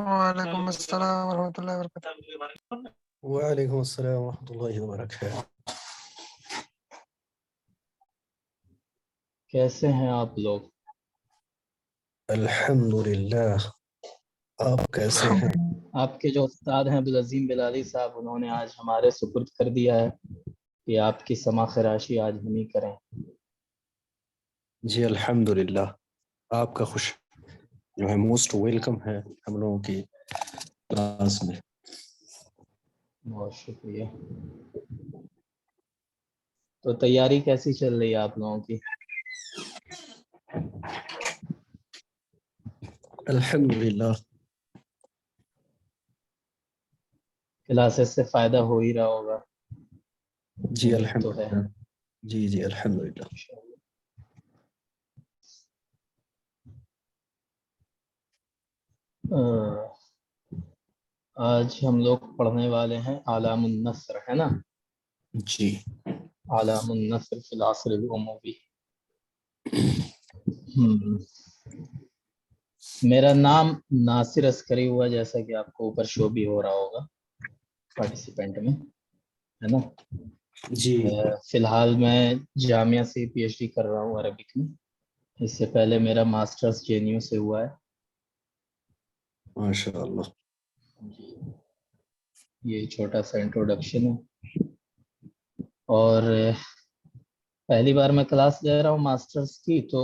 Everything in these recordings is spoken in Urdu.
وعلیکم السلام ورحمۃ اللہ وبرکاتہ۔ وعلیکم السلام ورحمۃ اللہ وبرکاتہ۔ کیسے ہیں آپ لوگ؟ الحمدللہ، آپ کیسے ہیں؟ آپ کے جو استاد ہیں عبدالعظیم بلالی صاحب، انہوں نے آج ہمارے سپرد کر دیا ہے کہ آپ کی سما خراشی آج ہم ہی کریں۔ جی الحمدللہ، آپ کا خوش جو ہے موسٹ ویلکم ہے ہم لوگوں کی کلاس میں۔ بہت شکریہ۔ تو تیاری کیسی چل رہی ہے آپ لوگوں کی؟ الحمدللہ، کلاسز سے فائدہ ہو ہی رہا ہوگا؟ جی امید تو ہے۔ الحمدللہ، جی الحمدللہ۔ آج ہم لوگ پڑھنے والے ہیں اعلام النصر، ہے نا؟ جی اعلام النصر فی العصر الاموی۔ میرا نام ناصر عسکری ہوا، جیسا کہ آپ کو اوپر شو بھی ہو رہا ہوگا پارٹیسپینٹ میں، ہے نا؟ جی فی الحال میں جامعہ سے پی ایچ ڈی کر رہا ہوں عربک میں۔ اس سے پہلے میرا ماسٹرز جے این یو سے ہوا ہے۔ ماشاء اللہ۔ جی، یہ چھوٹا سا انٹروڈکشن ہے، اور پہلی بار میں کلاس لے رہا ہوں ماسٹرز کی، تو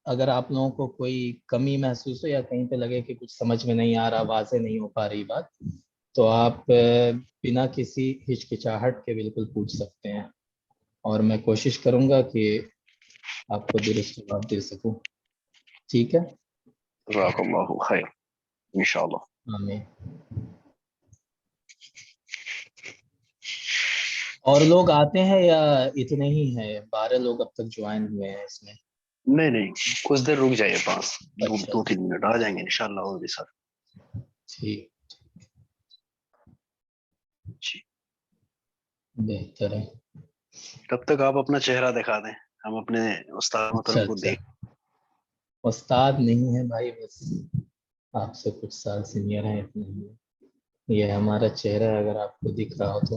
اگر آپ لوگوں کو کوئی کمی محسوس ہو یا کہیں پہ لگے کہ کچھ سمجھ میں نہیں آ رہا، واضح نہیں ہو پا رہی بات، تو آپ بنا کسی ہچکچاہٹ کے بالکل پوچھ سکتے ہیں، اور میں کوشش کروں گا کہ آپ کو درست جواب دے سکوں۔ ٹھیک ہے؟ جزاک اللہ خیر انشاءاللہ۔ آمین۔ اور لوگ آتے ہیں یا اتنے ہی ہیں؟ 12 لوگ اب تک جوائن ہوئے ہیں اس میں۔ نہیں کچھ دیر رک جائیے، پاس اچھا، 2-3 منٹ آ جائیں گے انشاءاللہ اور بھی سر۔ ٹھیک، جی بہتر ہے۔ تب تک آپ اپنا چہرہ دکھا دیں، ہم اپنے استاد محترم کو دیکھ۔ استاد نہیں ہے بھائی، بس آپ سے کچھ سال سینئر ہیں، اتنے ہی۔ یہ ہمارا چہرہ ہے، اگر آپ کو دکھ رہا ہو تو۔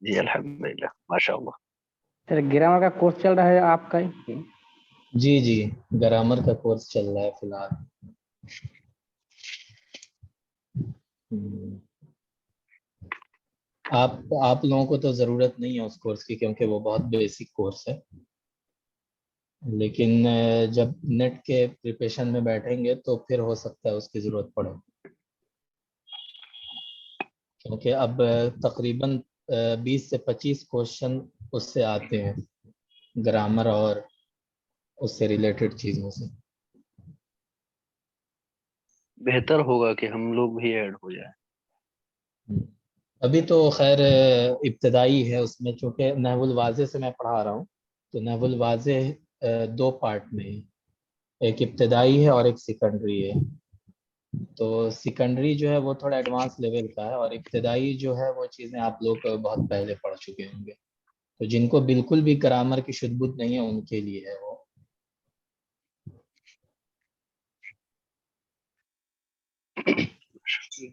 جی الحمدللہ، ماشاء اللہ۔ سر گرامر کا کورس چل رہا ہے آپ کا؟ جی گرامر کا کورس چل رہا ہے فی الحال۔ آپ لوگوں کو تو ضرورت نہیں ہے اس کورس کی، کیونکہ وہ بہت بیسک کورس ہے، لیکن جب نیٹ کے پریپریشن میں بیٹھیں گے تو پھر ہو سکتا ہے اس کی ضرورت پڑے، کیونکہ اب تقریباً 20 سے 25 کوشچن اس سے آتے ہیں، گرامر اور اس سے ریلیٹڈ چیزوں سے۔ بہتر ہوگا کہ ہم لوگ بھی ایڈ ہو جائیں۔ ابھی تو خیر ابتدائی ہے اس میں، چونکہ نحو الواضح سے میں پڑھا رہا ہوں، تو نحو الواضح 2 پارٹ میں ہے، ایک ابتدائی ہے اور ایک سیکنڈری ہے۔ تو سیکنڈری جو ہے وہ تھوڑا ایڈوانس لیول کا ہے، اور ابتدائی جو ہے وہ چیزیں آپ لوگ بہت پہلے پڑھ چکے ہوں گے، تو جن کو بالکل بھی گرامر کی شدھ بدھ نہیں ہے ان کے لیے ہے وہ۔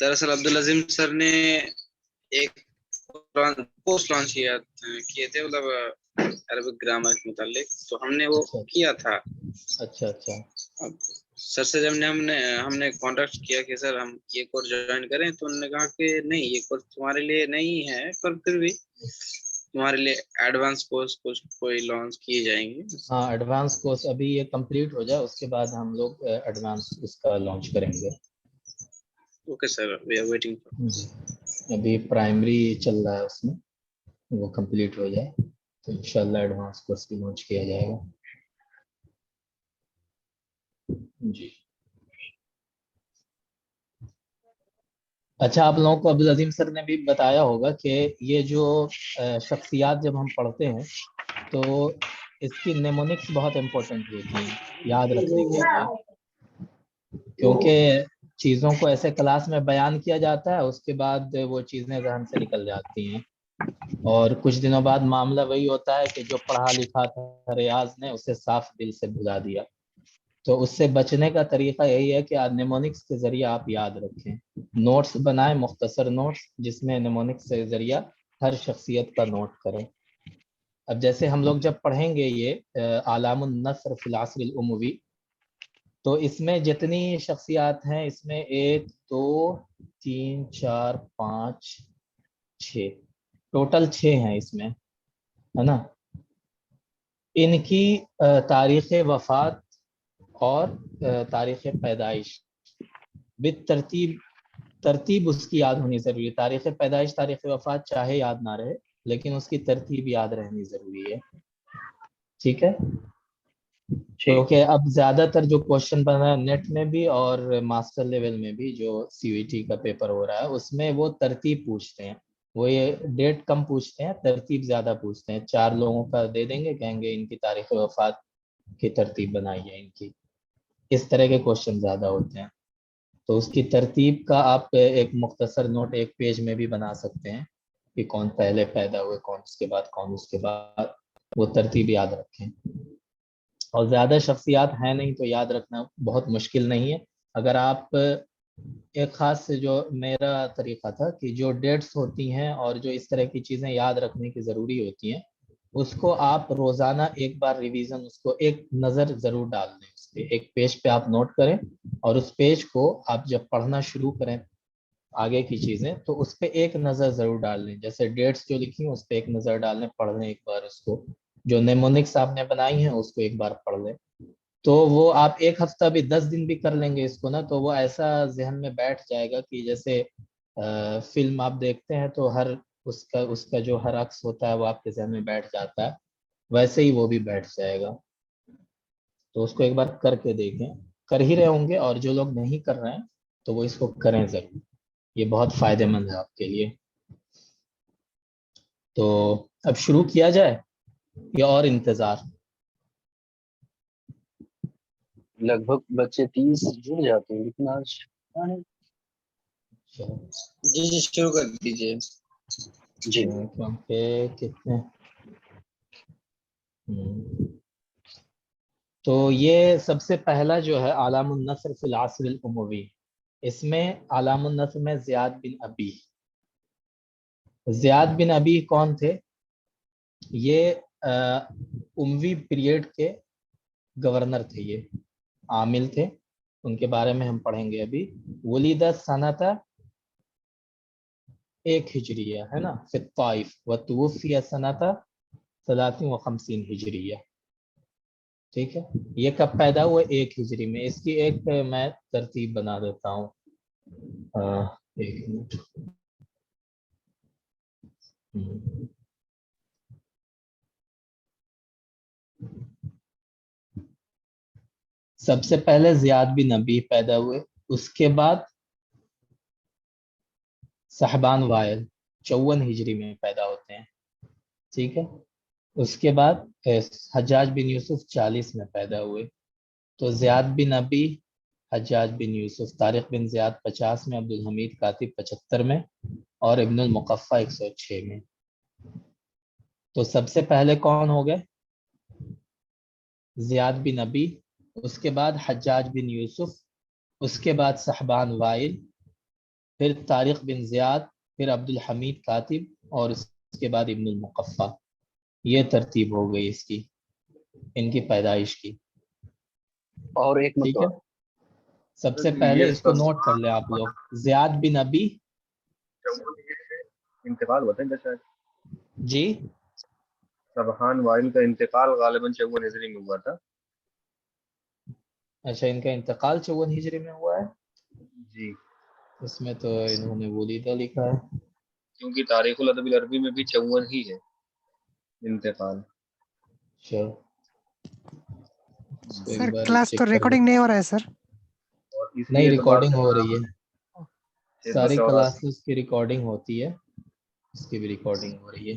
دراصل عبدالعظیم سر نے ایک پوسٹ لانچ کیے تھے، مطلب عربک گرامر کے متعلق، تو ہم نے وہ کیا تھا۔ اچھا سر سے جب ہم نے کانٹیکٹ کیا کہ سر ہم یہ کورس جوائن کریں، تو انہوں نے کہا کہ نہیں، یہ کورس تمہارے لیے نہیں ہے، پر پھر بھی تمہارے لیے ایڈوانس کورس کچھ کوئی لانچ کیے جائیں گے۔ ہاں، ایڈوانس کورس ابھی یہ کمپلیٹ ہو جائے، اس کے بعد ہم لوگ ایڈوانس اس کا لانچ کریں گے۔ Okay sir, we are waiting. ابھی پرائمری چل رہا ہے، اس میں وہ کمپلیٹ ہو جائے تو انشاءاللہ ایڈوانس کورس بھی لانچ کیا جائے گا۔ جی اچھا، آپ لوگوں کو عبدالعظیم سر نے بھی بتایا ہوگا کہ یہ جو شخصیات جب ہم پڑھتے ہیں تو اس کی نیمونکس بہت امپورٹنٹ ہوتی ہیں یاد رکھنے کے لیے، کیونکہ چیزوں کو ایسے کلاس میں بیان کیا جاتا ہے، اس کے بعد وہ چیزیں ذہن سے نکل جاتی ہیں، اور کچھ دنوں بعد معاملہ وہی ہوتا ہے کہ جو پڑھا لکھا تھا ریاض نے اسے صاف دل سے بھلا دیا. تو اس سے بچنے کا طریقہ یہی ہے کہ نیمونکس کے ذریعے آپ یاد رکھیں, نوٹس بنائیں, مختصر نوٹس جس میں نیمونکس کے ذریعہ ہر شخصیت کا نوٹ کریں. اب جیسے ہم لوگ جب پڑھیں گے یہ اعلام النصر فی العصر الاموی, تو اس میں جتنی شخصیات ہیں اس میں 1 2 3 4 5 6 ٹوٹل 6 ہیں اس میں, ہے نا. ان کی تاریخ وفات اور تاریخ پیدائش ترتیب اس کی یاد ہونی ضروری ہے. تاریخ پیدائش تاریخ وفات چاہے یاد نہ رہے لیکن اس کی ترتیب یاد رہنی ضروری ہے. ٹھیک ہے, کیونکہ اب زیادہ تر جو کوشچن بن رہا ہے نیٹ میں بھی اور ماسٹر لیول میں بھی جو سی وی ٹی کا پیپر ہو رہا ہے اس میں وہ ترتیب پوچھتے ہیں. وہ یہ ڈیٹ کم پوچھتے ہیں, ترتیب زیادہ پوچھتے ہیں. 4 لوگوں کا دے دیں گے, کہیں گے ان کی تاریخ وفات کی ترتیب بنائیے ان کی. اس طرح کے کوشچن زیادہ ہوتے ہیں. تو اس کی ترتیب کا آپ ایک مختصر نوٹ ایک پیج میں بھی بنا سکتے ہیں کہ کون پہلے پیدا ہوئے, کون اس کے بعد, کون اس کے بعد. وہ ترتیب یاد رکھیں. اور زیادہ شخصیات ہیں نہیں تو یاد رکھنا بہت مشکل نہیں ہے. اگر آپ ایک خاص سے جو میرا طریقہ تھا کہ جو ڈیٹس ہوتی ہیں اور جو اس طرح کی چیزیں یاد رکھنے کی ضروری ہوتی ہیں اس کو آپ روزانہ ایک بار ریویژن, اس کو ایک نظر ضرور ڈال دیں. اس پہ ایک پیج پہ آپ نوٹ کریں اور اس پیج کو آپ جب پڑھنا شروع کریں آگے کی چیزیں تو اس پہ ایک نظر ضرور ڈال لیں. جیسے ڈیٹس جو لکھی ہیں اس پہ ایک نظر ڈال لیں, پڑھ لیں ایک بار اس کو. جو نیمونکس آپ نے بنائی ہیں اس کو ایک بار پڑھ لیں. تو وہ آپ ایک ہفتہ بھی 10 دن بھی کر لیں گے اس کو نا, تو وہ ایسا ذہن میں بیٹھ جائے گا کہ جیسے فلم آپ دیکھتے ہیں تو ہر اس کا جو ہر عکس ہوتا ہے وہ آپ کے ذہن میں بیٹھ جاتا ہے, ویسے ہی وہ بھی بیٹھ جائے گا. تو اس کو ایک بار کر کے دیکھیں. کر ہی رہے ہوں گے, اور جو لوگ نہیں کر رہے ہیں تو وہ اس کو کریں ضرور. یہ بہت فائدہ مند ہے آپ کے لیے. تو اب شروع کیا جائے یا اور انتظار؟ لگ بھگ بچے 30 جڑ جاتے ہیں لیکن آج جی جی شروع کر دیجیے. جی کیونکہ کتنے تو یہ سب سے پہلا جو ہے اعلام النصر فی العصر الاموی, اس میں اعلام النصر میں زیاد بن ابی. زیاد بن ابی کون تھے؟ یہ اموی پیریڈ کے گورنر تھے, یہ عامل تھے. ان کے بارے میں ہم پڑھیں گے ابھی. ولید سنۃ 1 ہجریہ ہے نا فی الطائف, وتوفی سنۃ 53 ہجریہ. ٹھیک ہے, یہ کب پیدا ہوا؟ 1 ہجری میں. اس کی ایک میں ترتیب بنا دیتا ہوں. ایک منٹ. سب سے پہلے زیاد بن ابی پیدا ہوئے, اس کے بعد صحبان وائل 54 ہجری میں پیدا ہوتے ہیں. ٹھیک ہے, اس کے بعد حجاج بن یوسف 40 میں پیدا ہوئے. تو زیاد بن ابی, حجاج بن یوسف, طارق بن زیاد 50 میں, عبد الحمید کاتب 75 میں, اور ابن المقفع 106 میں. تو سب سے پہلے کون ہو گئے؟ زیاد بن ابی, اس کے بعد حجاج بن یوسف, اس کے بعد صحبان وائل, پھر طارق بن زیاد, پھر عبد الحمید کاتب, اور اس کے بعد ابن المقفع. یہ ترتیب ہو گئی اس کی, ان کی پیدائش کی. اور ایک ٹھیک ہے, مسئلہ سب سے پہلے اس کو نوٹ کر لیں آپ لوگ. زیاد بن ابی, انتقال ہوتا ہے شاید جی سبحان وائل کا انتقال غالباً 54 ہجری میں ہوا تھا. اچھا, ان کا انتقال 54 ہجری میں ہوا ہے. جی, اس میں تو انہوں نے ولیدہ لکھا ہے. کیونکہ تاریخ الادب العربی میں بھی 54 ہی ہے انتقال. اچھا, اس کو ایک سر بار کلاس چیک تو کر ریکارڈنگ لیتے. نہیں ہو رہا ہے سر. اور اسی نہیں, اعتبار ریکارڈنگ سے ہو رہی ہے. 684 ساری کلاسز کی ریکارڈنگ ہوتی ہے, اس کی بھی ریکارڈنگ ہو رہی ہے.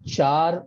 4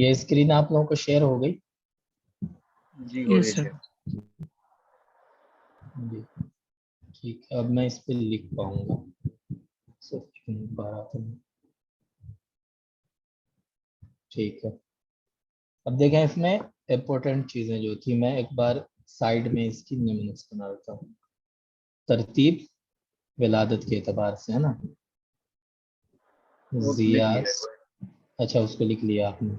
یہ اسکرین آپ لوگوں کو شیئر ہو گئی؟ جی ہو رہی ہے. جی ٹھیک ہے. اب میں اس پہ لکھ پاؤں گا. ٹھیک ہے. اب دیکھیں اس میں امپورٹنٹ چیزیں جو تھی میں ایک بار سائڈ میں اس کی نمونس بنا دیتا ہوں. ترتیب ولادت کے اعتبار سے ہے نا. وہ لکھ ضیا، لیا ہے. اچھا اس کو لکھ لیا آپ نے.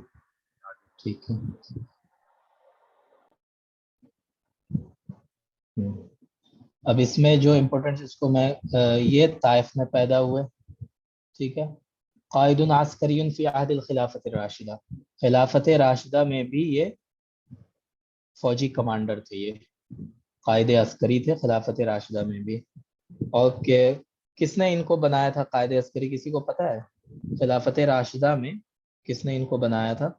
ٹھیک ہے. اب اس میں جو امپورٹنٹ اس کو میں یہ طائف میں پیدا ہوئے. ٹھیک ہے. قائد عسکری فی عہد الخلافت الراشدہ، خلافت راشدہ میں بھی یہ فوجی کمانڈر تھے. یہ قائد عسکری تھے خلافت راشدہ میں بھی. اور کس نے ان کو بنایا تھا قائد عسکری، کسی کو پتہ ہے؟ خلافت راشدہ میں کس نے ان کو بنایا تھا؟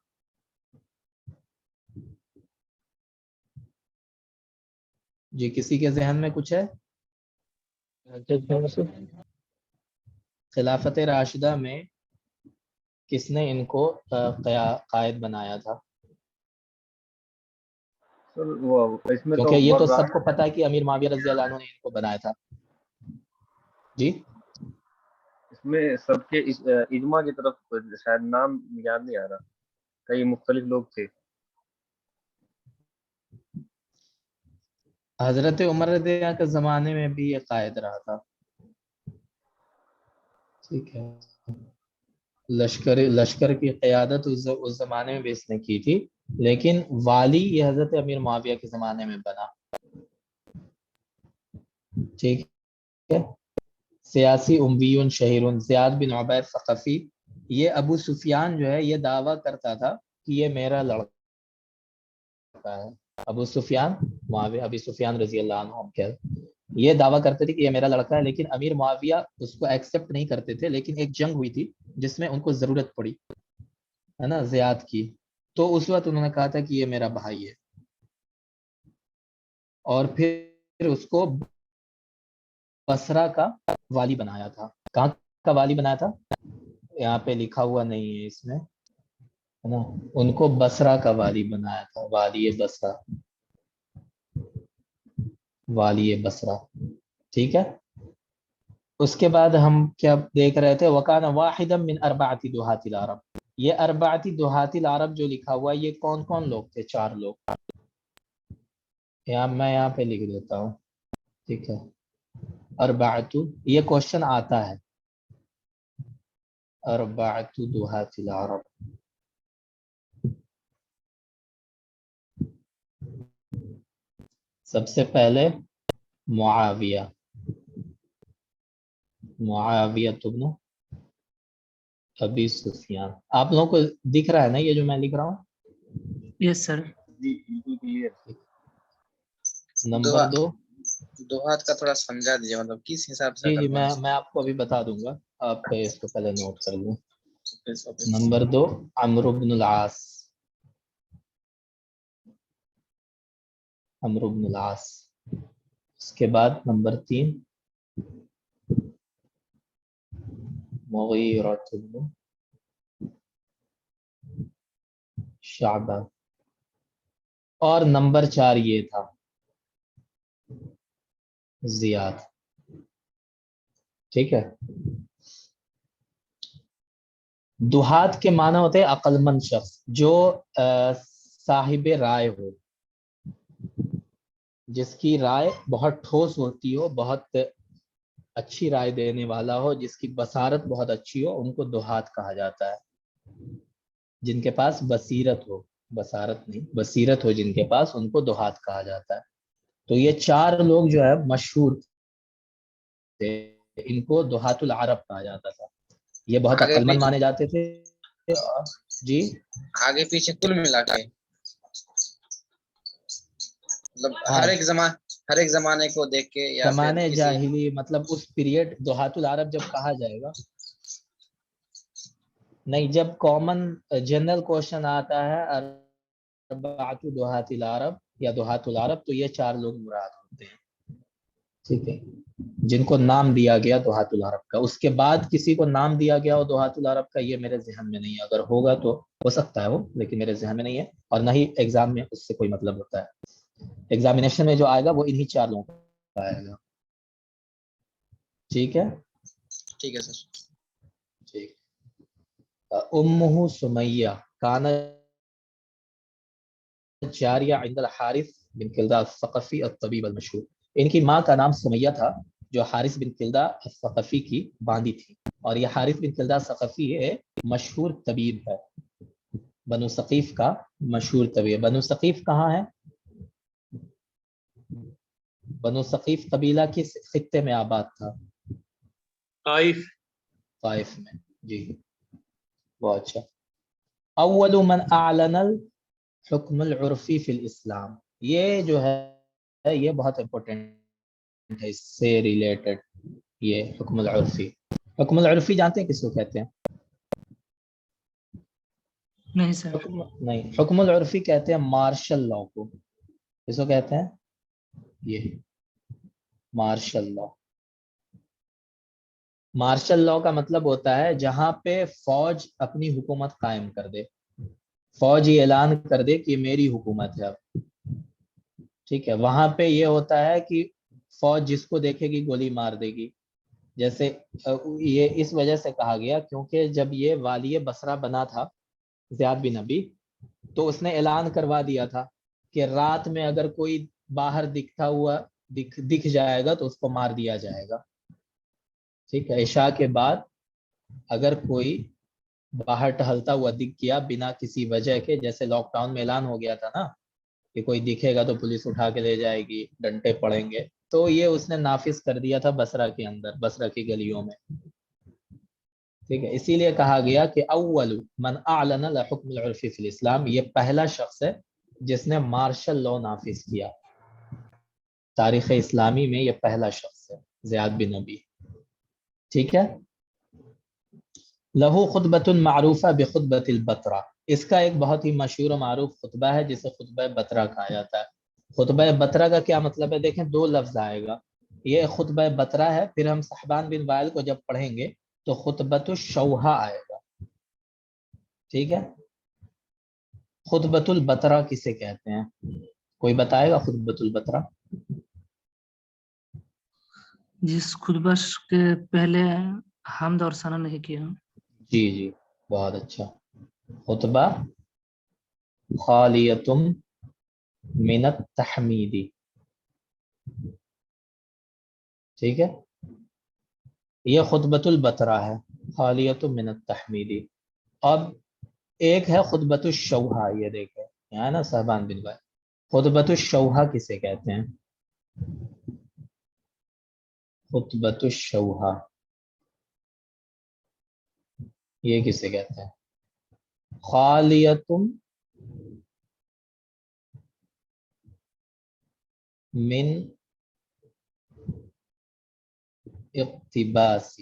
جی کسی کے ذہن میں کچھ ہے؟ خلافت راشدہ میں کس نے ان کو قائد بنایا تھا؟ سر وہ اس میں کیونکہ یہ تو عمر سب کو پتا ہے کہ امیر معاویہ رضی اللہ عنہ نے ان کو بنایا تھا. جی اس میں سب کے اجماع کی طرف شاید نام یاد نہیں آ رہا، کئی مختلف لوگ تھے. حضرت عمر رضی اللہ کے زمانے میں بھی یہ قائد رہا تھا. ٹھیک ہے. لشکر کی قیادت اس زمانے میں بھی اس نے کی تھی، لیکن والی یہ حضرت امیر معاویہ کے زمانے میں بنا. ٹھیک ہے. سیاسی اموی شہیر زیاد بن عبید ثقفی، یہ ابو سفیان جو ہے یہ دعویٰ کرتا تھا کہ یہ میرا لڑکا ہے. ابو سفیان معاویہ ابی سفیان رضی اللہ عنہ یہ دعویٰ کرتے تھے کہ یہ میرا لڑکا ہے، لیکن امیر معاویہ اس کو ایکسیپٹ نہیں کرتے تھے. لیکن ایک جنگ ہوئی تھی جس میں ان کو ضرورت پڑی ہے نا زیاد کی، تو اس وقت انہوں نے کہا تھا کہ یہ میرا بھائی ہے. اور پھر اس کو بصرہ کا والی بنایا تھا. کہاں کا والی بنایا تھا؟ یہاں پہ لکھا ہوا نہیں ہے اس میں ہے نا. ان کو بصرہ کا والی بنایا تھا. والی بصرہ، والی بصرہ. ٹھیک ہے. اس کے بعد ہم کیا دیکھ رہے تھے؟ وکان واحدا من اربعۃ دہات العرب. یہ اربعۃ دہات العرب جو لکھا ہوا یہ کون کون لوگ تھے؟ 4 لوگ. میں یہاں پہ لکھ دیتا ہوں. ٹھیک ہے. اربعۃ، یہ کوشچن آتا ہے. اربعۃ دہات العرب. سب سے پہلے معاویہ ابن ابی سفیان. آپ لوگوں کو دکھ رہا ہے نا یہ جو میں لکھ رہا ہوں؟ یس سر. جی بالکل کلیئر. نمبر 2. دوہات کا تھوڑا سمجھا دیجیے، مطلب کس حساب سے جی کرنا ہے؟ میں آپ کو ابھی بتا دوں گا، آپ اس کو پہلے نوٹ کر لوں. نمبر 2 عمرو بن العاص. عمرو بن العاص. اس کے بعد نمبر 3 مغیرہ بن شعبہ. اور نمبر 4 یہ تھا زیاد. ٹھیک ہے. دہات کے معنی ہوتے ہیں عقل مند شخص، جو صاحب رائے ہو، جس کی رائے بہت ٹھوس ہوتی ہو، بہت اچھی رائے دینے والا ہو، جس کی بصارت بہت اچھی ہو، ان کو دہات کہا جاتا ہے. جن کے پاس بصیرت ہو، بصارت نہیں بصیرت ہو جن کے پاس، ان کو دہات کہا جاتا ہے. تو یہ 4 لوگ جو ہے مشہور تھے، ان کو دہات العرب کہا جاتا تھا. یہ بہت آگے عقل مند پیچھے مانے جاتے تھے. جی آگے پیچھے کل ملا کے مطلب ہاں، ہر ایک زمانے کو دیکھ کے یا پھر زمانے کسی جاہلی، مطلب اس پیریڈ دہات العرب جب کہا جائے گا نہیں، جب کامن جنرل کوشچن آتا ہے اربعۃ دہات العرب یا دہات العرب، تو یہ 4 لوگ مراد ہوتے ہیں. ٹھیک ہے، جن کو نام دیا گیا دہات العرب کا. اس کے بعد کسی کو نام دیا گیا ہو دہات العرب کا، یہ میرے ذہن میں نہیں ہے. اگر ہوگا تو ہو سکتا ہے وہ، لیکن میرے ذہن میں نہیں ہے، اور نہ ہی ایگزام میں اس سے کوئی مطلب ہوتا ہے. ایگزامینیشن میں جو آئے گا وہ انہی 4 لوگوں کا آئے گا. ٹھیک ہے. ٹھیک ہے سر. ٹھیک. امہ سمیہ کان جاریہ عند الحارث بن کلدہ الثقفی الطبیب المشہور. ان کی ماں کا نام سمیہ تھا جو حارث بن کلدہ الثقفی کی باندی تھی. اور یہ حارث بن کلدہ الثقفی مشہور طبیب ہے، بنو ثقیف کا مشہور طبیب. بنو ثقیف کہاں ہے؟ بنو ثقیف قبیلہ کس خطے میں آباد تھا؟ طائف میں. جی بہت اچھا. اول من اعلن الحکم العرفی فی الاسلام. یہ جو ہے یہ بہت امپورٹنٹ ہے، اس سے ریلیٹڈ. یہ حکم العرفی، حکم العرفی جانتے ہیں کس کو کہتے ہیں؟ نہیں سر. نہیں، حکم العرفی کہتے ہیں مارشل لاء کو. کس کو کہتے ہیں؟ یہ مارشل لاء. مارشل لاء کا مطلب ہوتا ہے جہاں پہ فوج اپنی حکومت قائم کر دے، فوج یہ اعلان کر دے کہ میری حکومت ہے اب. ٹھیک ہے. وہاں پہ یہ ہوتا ہے کہ فوج جس کو دیکھے گی گولی مار دے گی. جیسے یہ اس وجہ سے کہا گیا کیونکہ جب یہ والی بصرہ بنا تھا زیاد بن نبی، تو اس نے اعلان کروا دیا تھا کہ رات میں اگر کوئی باہر دکھتا ہوا دکھ جائے گا تو اس کو مار دیا جائے گا. ٹھیک ہے. عشاء کے بعد اگر کوئی باہر ٹہلتا ہوا دکھ گیا بنا کسی وجہ کے، جیسے لاک ڈاؤن میں اعلان ہو گیا تھا نا کہ کوئی دکھے گا تو پولیس اٹھا کے لے جائے گی، ڈنڈے پڑیں گے، تو یہ اس نے نافذ کر دیا تھا بصرہ کے اندر، بصرہ کی گلیوں میں. ٹھیک ہے. اسی لیے کہا گیا کہ اول من اعلن الحکم العرفی فی الاسلام، یہ پہلا شخص ہے جس نے مارشل لاء نافذ کیا. تاریخ اسلامی میں یہ پہلا شخص ہے، زیاد بن نبی. ٹھیک ہے. لہو خطبۃ معروفہ بخطبۃ البترا. اس کا ایک بہت ہی مشہور و معروف خطبہ ہے جسے خطبہ بترا کہا جاتا ہے. خطبہ بترا کا کیا مطلب ہے؟ دیکھیں 2 لفظ آئے گا. یہ خطبہ بترا ہے، پھر ہم صحبان بن وائل کو جب پڑھیں گے تو خطبۃ الشوہا آئے گا. ٹھیک ہے. خطبۃ البترا کسے کہتے ہیں؟ کوئی بتائے گا خطبۃ البترا؟ جس خطبہ کے پہلے حمد اور ثنا نہیں کیا. جی جی بہت اچھا. خطبہ خالیتم من التحمیدی. ٹھیک ہے. یہ خطبۃ البترا ہے، خالیت من التحمیدی. اب ایک ہے خطبۃ الشوہا. یہ دیکھیں یہاں نا صاحبان بن بھائی، خطبۃ الشوہا کسے کہتے ہیں؟ خطبۃ الشوہا یہ کسے کہتے ہیں؟ خالیتم من اقتباس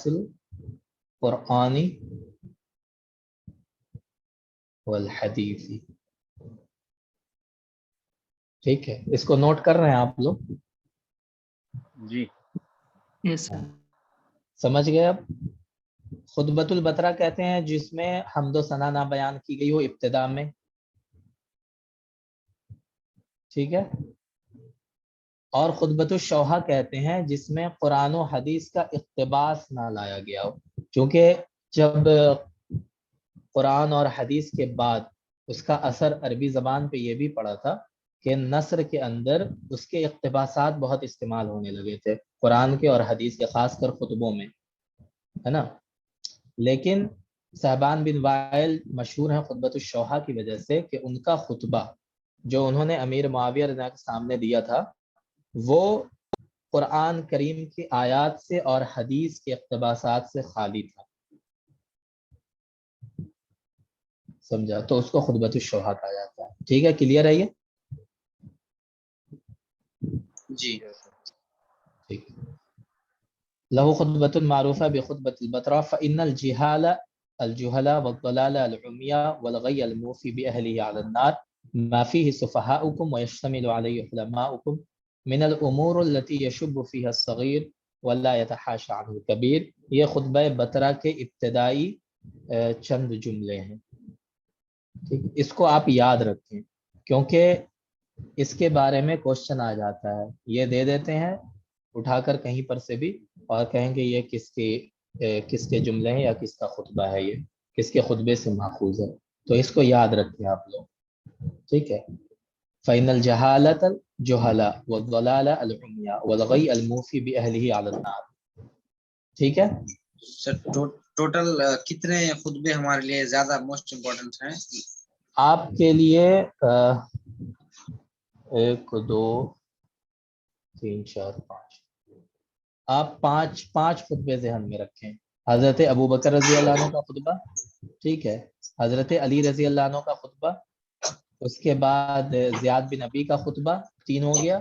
القرآن والحدیث. ٹھیک ہے. اس کو نوٹ کر رہے ہیں آپ لوگ؟ جی یس سر. سمجھ گئے؟ اب خطبۃ البترا کہتے ہیں جس میں حمد و ثنا نہ بیان کی گئی ہو ابتدا میں. ٹھیک ہے. اور خطبۃ الشوہا کہتے ہیں جس میں قرآن و حدیث کا اقتباس نہ لایا گیا ہو. کیونکہ جب قرآن اور حدیث کے بعد اس کا اثر عربی زبان پہ یہ بھی پڑا تھا کہ نثر کے اندر اس کے اقتباسات بہت استعمال ہونے لگے تھے قرآن کے اور حدیث کے، خاص کر خطبوں میں، ہے نا. لیکن صاحبان بن وائل مشہور ہیں خطبۃ الشوہا کی وجہ سے کہ ان کا خطبہ جو انہوں نے امیر معاویہ رضی اللہ عنہ کے سامنے دیا تھا وہ قرآن کریم کی آیات سے اور حدیث کے اقتباسات سے خالی تھا. سمجھا؟ تو اس کو خطبۃ الشوہا کہا جاتا ہے. ٹھیک ہے. کلیئر ہے یہ؟ جی. ٹھیک. لہو خطبۃ معروفہ بخطبۃ البترا فإن الجہل والضلال العمیاء والغی الموفی بأہلہ علی النار ما فیہ سفہاؤکم ویشتمل علیہ علماؤکم من الامور التي يشب فيها الصغير ولا يتحاشى عنه الكبير. یہ خطبہ بترا کے ابتدائی چند جملے ہیں. ٹھیک، اس کو آپ یاد رکھیں کیونکہ اس کے بارے میں کوشچن آ جاتا ہے. یہ دے دیتے ہیں اٹھا کر کہیں پر سے بھی اور کہیں گے یہ کس کے جملے ہیں یا کس کا خطبہ ہے، یہ کس کے خطبے سے ماخوذ ہے. تو اس کو یاد رکھیں آپ لوگ. ٹھیک ہے. فَإِنَّ الْجَهَالَةَ الْجُهَلَاءَ وَالضَّلَالَ الْعُمْيَاءَ وَالْغَيَّ الْمُوفِي بِأَهْلِهِ عَلَى النَّارِ. ٹھیک ہے. سر ٹوٹل کتنے خطبے ہمارے لیے زیادہ موسٹ امپورٹنٹ ہیں؟ آپ کے لیے 1 2 3 4 5 آپ پانچ خطبے ذہن میں رکھیں. حضرت ابو بکر رضی اللہ عنہ کا خطبہ، ٹھیک ہے، حضرت علی رضی اللہ عنہ کا خطبہ، اس کے بعد زیاد بن نبی کا خطبہ 3 ہو گیا،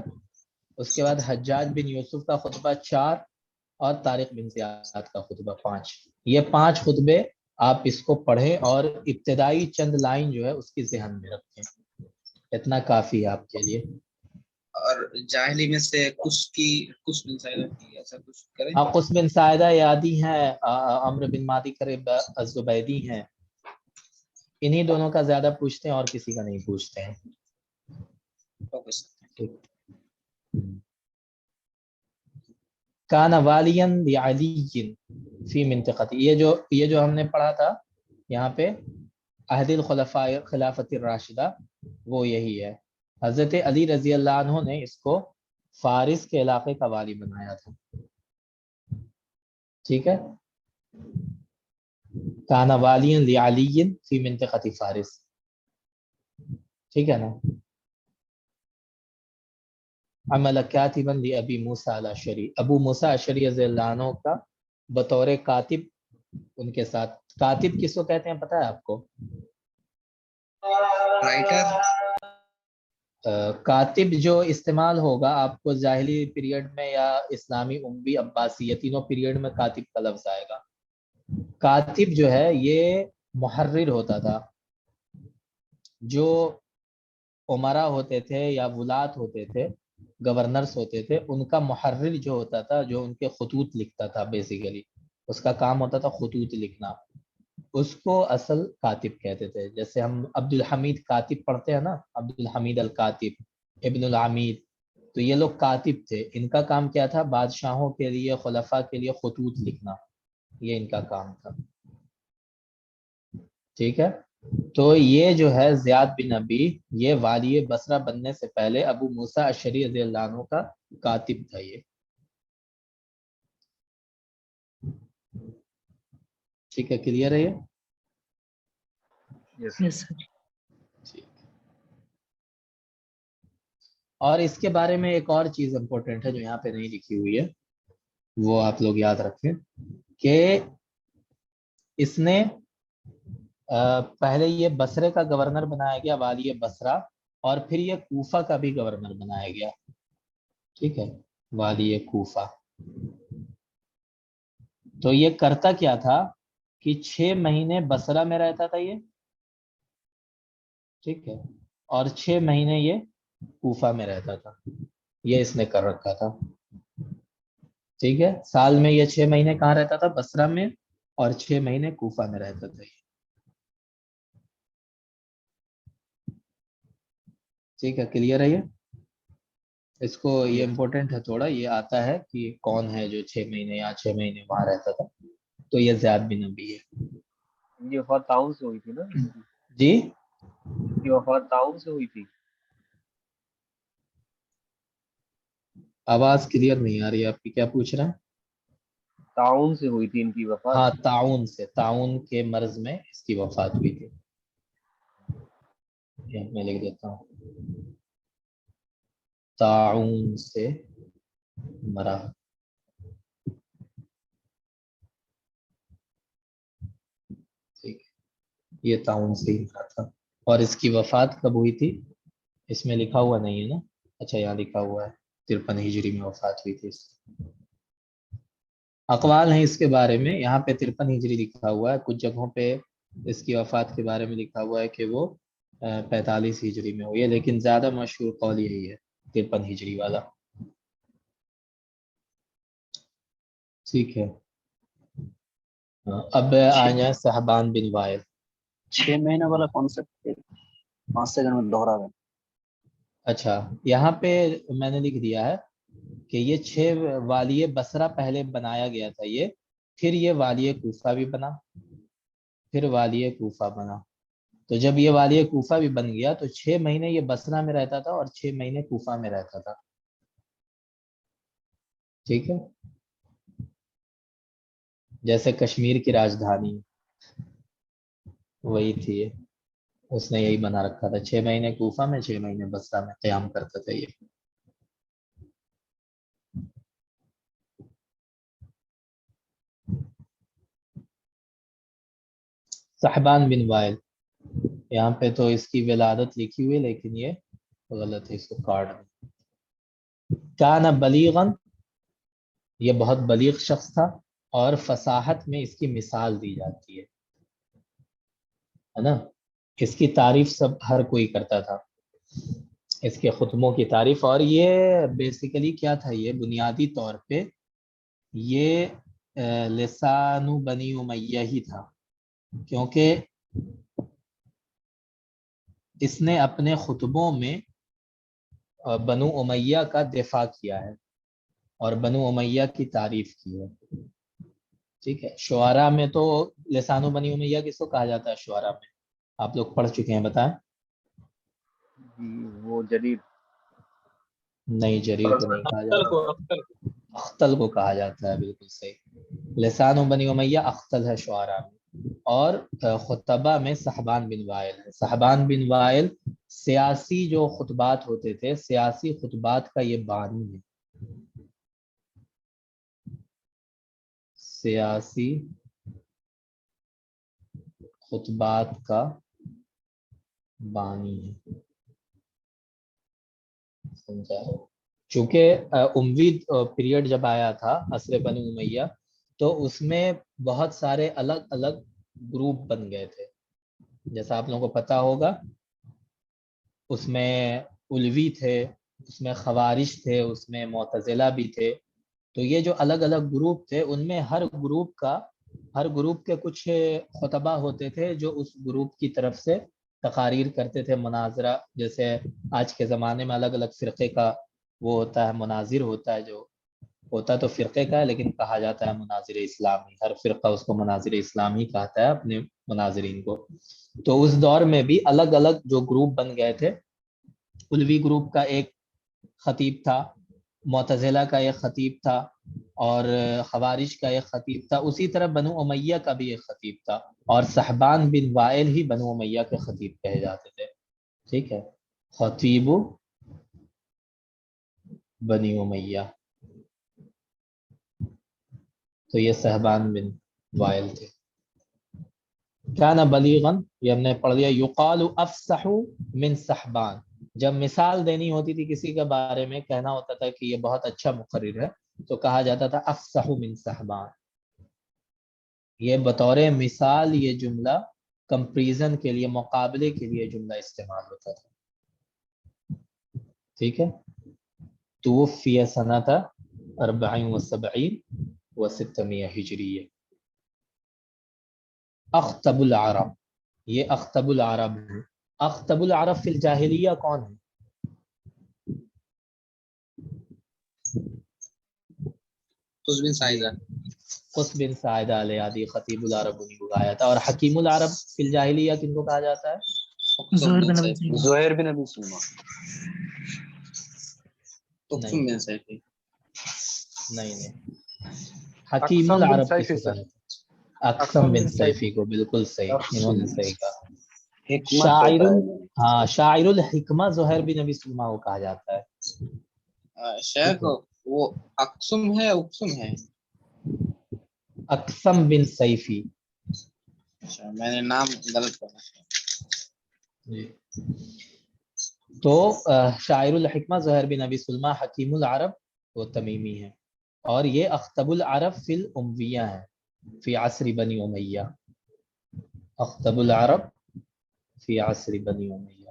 اس کے بعد حجاج بن یوسف کا خطبہ 4 اور طارق بن زیاد کا خطبہ 5. یہ 5 خطبے آپ اس کو پڑھیں اور ابتدائی چند لائن جو ہے اس کی ذہن میں رکھیں. اتنا کافی ہے آپ کے لیے. اور جاہلی میں سے کچھ بن سائدہ کی ایسا کچھ کریں. قس بن ساعدہ یادی ہیں، عمرو بن مادی کرب الزبیدی ہیں. انہی دونوں کا زیادہ پوچھتے ہیں اور کسی کا نہیں پوچھتے ہیں. Okay sir. کان والیا لعلی فی منطقتی، یہ جو ہم نے پڑھا تھا یہاں پہ عہد الخلفاء خلافت الراشدہ، وہ یہی ہے. حضرت علی رضی اللہ عنہ نے اس کو فارس کے علاقے کا والی بنایا تھا. ٹھیک ہے. کان والیا لعلی فی منطقتی فارس. ٹھیک ہے نا. عمل کاتبا لابی موسیٰ الاشعری، ابو موسیٰ اشعری رضی اللہ عنہ کا بطور کاتب ان کے ساتھ. کاتب کس کو کہتے ہیں پتہ ہے آپ کو؟ رائٹر. کاتب جو استعمال ہوگا آپ کو جاہلی پیریڈ میں یا اسلامی اموی عباسی، یہ تینوں پیریڈ میں کاتب کا لفظ آئے گا. کاتب جو ہے یہ محرر ہوتا تھا. جو عمرا ہوتے تھے یا ولات ہوتے تھے، گورنرز ہوتے تھے، ان کا محرر جو ہوتا تھا، جو ان کے خطوط لکھتا تھا، بیسیکلی اس کا کام ہوتا تھا خطوط لکھنا، اس کو اصل کاتب کہتے تھے. جیسے ہم عبد الحمید کاتب پڑھتے ہیں نا، عبد الحمید الکاتب، ابن العمید، تو یہ لوگ کاتب تھے. ان کا کام کیا تھا؟ بادشاہوں کے لیے، خلفاء کے لیے خطوط لکھنا، یہ ان کا کام تھا. ٹھیک ہے. تو یہ جو ہے زیاد بن نبی، یہ والی بصرہ بننے سے پہلے ابو موسیٰ اشعری رضی اللہ عنہ کا کاتب تھا. یہ ٹھیک ہے، کلیئر ہے یہ؟ یس. یس سر. ٹھیک. اور اس کے بارے میں ایک اور چیز امپورٹنٹ ہے جو یہاں پہ نہیں لکھی ہوئی ہے، وہ آپ لوگ یاد رکھیں کہ اس نے پہلے یہ بصرے کا گورنر بنایا گیا، والی بصرہ، اور پھر یہ کوفہ کا بھی گورنر بنایا گیا. ٹھیک ہے، والی کوفہ. تو یہ کرتا کیا تھا کہ 6 مہینے بصرہ میں رہتا تھا یہ، ٹھیک ہے، اور 6 مہینے یہ کوفہ میں رہتا تھا. یہ اس نے کر رکھا تھا. ٹھیک ہے. سال میں یہ 6 مہینے کہاں رہتا تھا؟ بصرہ میں، اور 6 مہینے کوفہ میں رہتا تھا. ٹھیک ہے، کلیئر ہے یہ؟ اس کو یہ امپورٹنٹ ہے تھوڑا، یہ آتا ہے کہ کون ہے جو 6 مہینے یا 6 مہینے وہاں رہتا تھا. تو یہ زیاد بن نبی ہے. ان کی وفات تعاون سے ہوئی تھی نا؟ جی ان کی وفات تعاون سے ہوئی تھی. آواز کلیئر نہیں آ رہی ہے آپ کی، کیا پوچھ رہے ہیں؟ تعاون سے ہوئی تھی ان کی وفات. ہاں، تعاون سے، تعاون کے مرض میں اس کی وفات ہوئی تھی. یہ میں لکھ دیتا ہوں، تعاون سے مرا. ٹھیک ہے، یہ تعاون سے ہی مرا تھا. اور اس کی وفات کب ہوئی تھی؟ اس میں لکھا ہوا نہیں ہے نا؟ اچھا، یہاں لکھا ہوا ہے 53 ہجری میں وفات ہوئی تھی. اقوال ہیں اس کے بارے میں، یہاں پہ 53 ہجری لکھا ہوا ہے، کچھ جگہوں پہ اس کی وفات کے بارے میں لکھا ہوا ہے کہ وہ 45 ہجری میں ہوئی ہے، لیکن زیادہ مشہور قول یہی ہے 53 ہجری والا. ٹھیک ہے. اب آ جائیں صحبان بن وائل. 6 مہینے والا کانسیپٹ 5 سیکنڈ میں دوہرا دیں. اچھا یہاں پہ میں نے لکھ دیا ہے کہ یہ 6 والی بصرہ پہلے بنایا گیا تھا یہ، پھر یہ والی کوفہ بھی بنا، پھر والی کوفہ بنا. تو جب یہ والی کوفہ بھی بن گیا تو 6 مہینے یہ بصرہ میں رہتا تھا اور 6 مہینے کوفہ میں رہتا تھا. ٹھیک ہے، جیسے کشمیر کی راجدھانی وہی تھی یہ، اس نے یہی بنا رکھا تھا. 6 مہینے کوفہ میں، 6 مہینے بصرہ میں قیام کرتا تھا یہ. صحبان بن وائل، یہاں پہ تو اس کی ولادت لکھی ہوئی لیکن یہ غلط ہے، اس کو کاٹ دیں. کان بلیغن، یہ بہت بلیغ شخص تھا، اور فصاحت میں اس کی مثال دی جاتی ہے نا. اس کی تعریف سب ہر کوئی کرتا تھا، اس کے خطبوں کی تعریف. اور یہ بیسیکلی کیا تھا، یہ بنیادی طور پہ یہ لسان بنی امیہ ہی تھا، کیونکہ اس نے اپنے خطبوں میں بنو امیہ کا دفاع کیا ہے اور بنو امیہ کی تعریف کی ہے. ٹھیک ہے، شعراء میں تو لسان بنی امیہ کس کو کہا جاتا ہے؟ شعراء میں آپ لوگ پڑھ چکے ہیں، بتائیں. وہ جدید نہیں، جریر کو نہیں کہا جاتا، اختل کو کہا جاتا ہے. بالکل صحیح، لسان بنی امیہ اختل ہے شعراء میں. اور خطبہ میں صحبان بن وائل ہے. صحبان بن وائل سیاسی جو خطبات ہوتے تھے، سیاسی خطبات کا یہ بانی ہے. سیاسی خطبات کا بانی ہے، سمجھا. چونکہ اموی پیریڈ جب آیا تھا عصر بنو امیہ، تو اس میں بہت سارے الگ الگ گروپ بن گئے تھے. جیسا آپ لوگوں کو پتہ ہوگا، اس میں علوی تھے، اس میں خوارج تھے، اس میں معتزلہ بھی تھے. تو یہ جو الگ الگ گروپ تھے، ان میں ہر گروپ کے کچھ خطبہ ہوتے تھے جو اس گروپ کی طرف سے تقاریر کرتے تھے، مناظرہ. جیسے آج کے زمانے میں الگ الگ فرقے کا وہ ہوتا ہے، مناظر ہوتا ہے، جو ہوتا تو فرقے کا ہے لیکن کہا جاتا ہے مناظر اسلامی. ہر فرقہ اس کو مناظر اسلامی کہتا ہے اپنے مناظرین کو. تو اس دور میں بھی الگ الگ جو گروپ بن گئے تھے، علوی گروپ کا ایک خطیب تھا، معتزلہ کا ایک خطیب تھا، اور خوارج کا ایک خطیب تھا. اسی طرح بنو امیہ کا بھی ایک خطیب تھا، اور صحبان بن وائل ہی بنو امیہ کے خطیب کہے جاتے تھے. ٹھیک ہے، خطیب بنی امیہ. تو یہ صحبان بن وائل تھے. کان بلیغن، یہ ہم نے پڑھ لیا. یقال افصح من صحبان، جب مثال دینی ہوتی تھی کسی کے بارے میں، کہنا ہوتا تھا کہ یہ بہت اچھا مقرر ہے، تو کہا جاتا تھا افصح من صحبان. یہ بطور مثال یہ جملہ کمپریزن کے لیے، مقابلے کے لیے جملہ استعمال ہوتا تھا. ٹھیک ہے. توفی سنۃ 74 و 600 ہجریہ. اخطب العرب، یہ اخطب العرب ہے. اخطب العرب فی الجاہلیہ کون ہے؟ قطب بن سعیدہ. قطب بن سعیدہ الیادی خطیب العرب انہیں کو کہا جاتا ہے. اور حکیم العرب فی الجاہلیہ کن کو کہا جاتا ہے؟ زہر بن ابی سلمہ. زہیر بن ابی سلمہ. اقسم بن سیفی. نہیں، حکیم العرب کس کو کہا جاتا ہے؟ اقسم بن سیفی کو. بالکل صحیح، انہوں نے صحیح کہا. شاعر ہاں، شاعر الحکمہ زہیر بن ابی سلمہ کو کہا جاتا ہے. شیخ وہ اقسم ہے، اقسم ہے. اقسم بن سیفی. اچھا، میں نے نام غلط پڑھا. جی. تو شاعر الحکمہ زہیر بن ابی سلمہ. حکیم العرب وہ تمیمی ہے، اور یہ اخطب العرب فی الامیہ ہے، فی عصر بنی امیہ. اخطب العرب فی عصر بنی امیہ.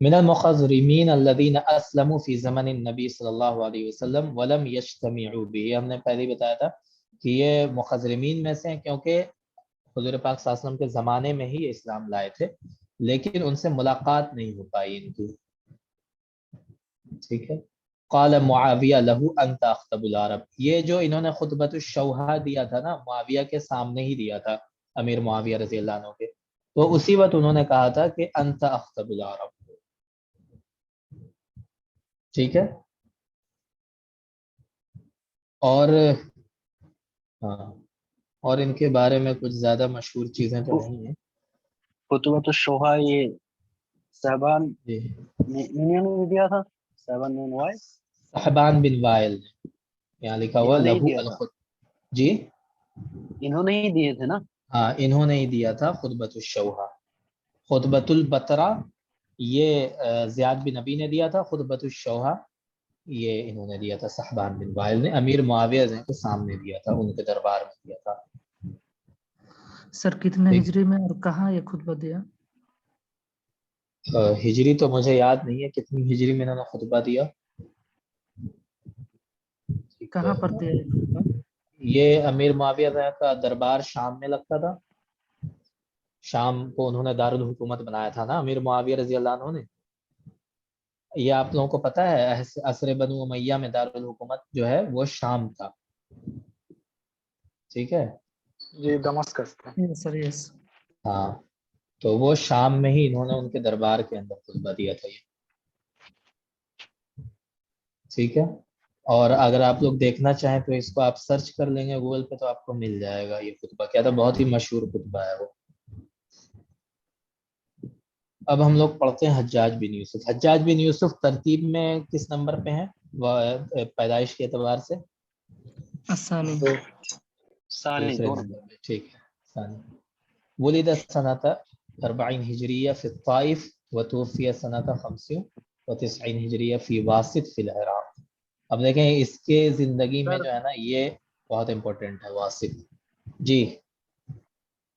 من المخضرمين الذين اسلموا في زمن النبي صلی اللہ علیہ وسلم ولم يجتمعوا به. ہم نے پہلے ہی بتایا تھا کہ یہ مخضرمین میں سے ہیں کیونکہ حضور پاک صلی اللہ علیہ وسلم کے زمانے میں ہی اسلام لائے تھے لیکن ان سے ملاقات نہیں ہو پائی ان کی. ٹھیک ہے. قال معاویہ لہو انت اخطب العرب. یہ جو انہوں نے خطبۃ الشوہا دیا تھا نا معاویہ کے سامنے ہی دیا تھا امیر معاویہ رضی اللہ عنہ کے, تو اسی وقت انہوں نے کہا تھا کہ انت اخطب العرب. ٹھیک ہے. اور ہاں اور ان کے بارے میں کچھ زیادہ مشہور چیزیں تو نہیں ہیں. خطبۃ الشوہا یہ صاحبان جی انہوں نے دیا تھا, صاحبان بن وائل, صحبان بن وائل یہاں لکھا ہوا انہوں نے ہی لہو دیا تھا, الخط. جی انہوں نے ہی دیے تھے نا. ہاں انہوں نے ہی دیا تھا خطبۃ الشوہا. خطبۃ البترا یہ زیاد بن نبی نے دیا تھا. خطبۃ الشوہا یہ انہوں نے دیا تھا صحبان بن وائل نے امیر معاویہ کے سامنے دیا تھا, ان کے دربار میں دیا تھا. سر کتنے ٹھیک. ہجری میں اور کہاں یہ خطبہ دیا؟ ہجری تو مجھے یاد نہیں ہے کتنی ہجری میں انہوں نے خطبہ دیا. ٹھیک کہاں ہے. پر دیا یہ خطبہ؟ یہ امیر معاویہ کا دربار شام میں لگتا تھا. شام کو انہوں نے دارالحکومت بنایا تھا نا امیر معاویہ رضی اللہ عنہ نے. یہ آپ لوگوں کو پتہ ہے عصر بنو امیہ میں دارالحکومت جو ہے وہ شام تھا. ٹھیک ہے. جی دمسکس تھا. یس سر یس. ہاں تو وہ شام میں ہی انہوں نے ان کے دربار کے اندر خطبہ دیا تھا یہ. ٹھیک ہے. اور اگر آپ لوگ دیکھنا چاہیں تو اس کو آپ سرچ کر لیں گے گوگل پہ تو آپ کو مل جائے گا یہ خطبہ کیا تھا. بہت ہی مشہور خطبہ ہے وہ. اب ہم لوگ پڑھتے ہیں حجاج بن یوسف. حجاج بن یوسف ترتیب میں کس نمبر پہ ہیں وہ پیدائش کے اعتبار سے؟ الثانی. ثانی دوسرے دونوں. نمبر پہ. ٹھیک ہے. ثانی. ولد سنة 40 ہجریہ فی الطائف وتوفی سنة 95 ہجریہ فی واسط فی العراق. اب دیکھیں اس کے زندگی میں جو ہے نا یہ بہت امپورٹنٹ ہے واسط. جی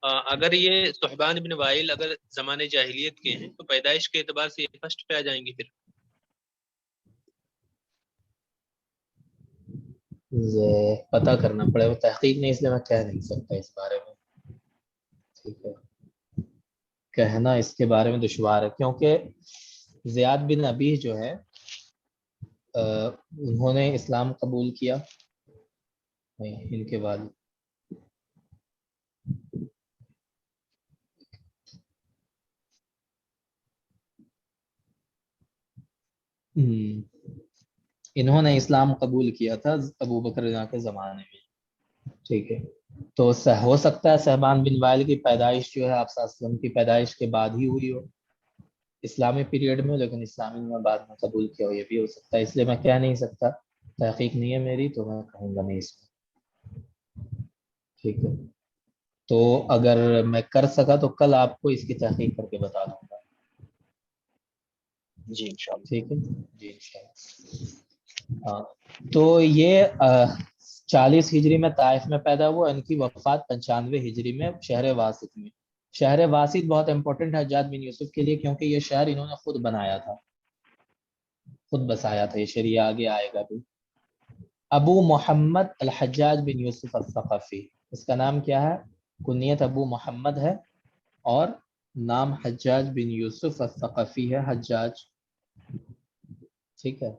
اگر یہ صحبان بن وائل اگر زمانے جاہلیت کے ہیں تو پیدائش کے اعتبار سے یہ فرسٹ پہ آ جائیں گے. پھر پتہ کرنا پڑے, وہ تحقیق نہیں اس لیے میں کہہ نہیں سکتا اس بارے میں. ٹھیک ہے. کہنا اس کے بارے میں دشوار ہے کیونکہ زیاد بن ابی جو ہے انہوں نے اسلام قبول کیا نہیں ان کے والد. انہوں نے اسلام قبول کیا تھا ابو بکر رضی اللہ عنہ کے زمانے میں. ٹھیک ہے. تو ہو سکتا ہے صحبان بن وائل کی پیدائش جو ہے آپ صلی اللہ علیہ وسلم کی پیدائش کے بعد ہی ہوئی ہو اسلامی پیریڈ میں, لیکن اسلامی میں بعد میں قبول کیا ہو, یہ بھی ہو سکتا ہے. اس لیے میں کہہ نہیں سکتا, تحقیق نہیں ہے میری تو میں کہوں گا نہیں اس میں. ٹھیک ہے. تو اگر میں کر سکا تو کل آپ کو اس کی تحقیق کر کے بتا دوں گا. جی انشاءاللہ. ٹھیک ہے. جی انشاءاللہ. ہاں تو یہ 40 ہجری میں طائف میں پیدا ہوا. ان کی وفات 95 ہجری میں شہر واسط میں. شہر واسط بہت امپورٹنٹ ہے حجاج بن یوسف کے لیے کیونکہ یہ شہر انہوں نے خود بنایا تھا, خود بسایا تھا. یہ شہر یہ آگے آئے گا بھی. ابو محمد الحجاج بن یوسف الثقفی, اس کا نام کیا ہے؟ کنیت ابو محمد ہے اور نام حجاج بن یوسف الثقفی ہے. حجاج. ٹھیک ہے.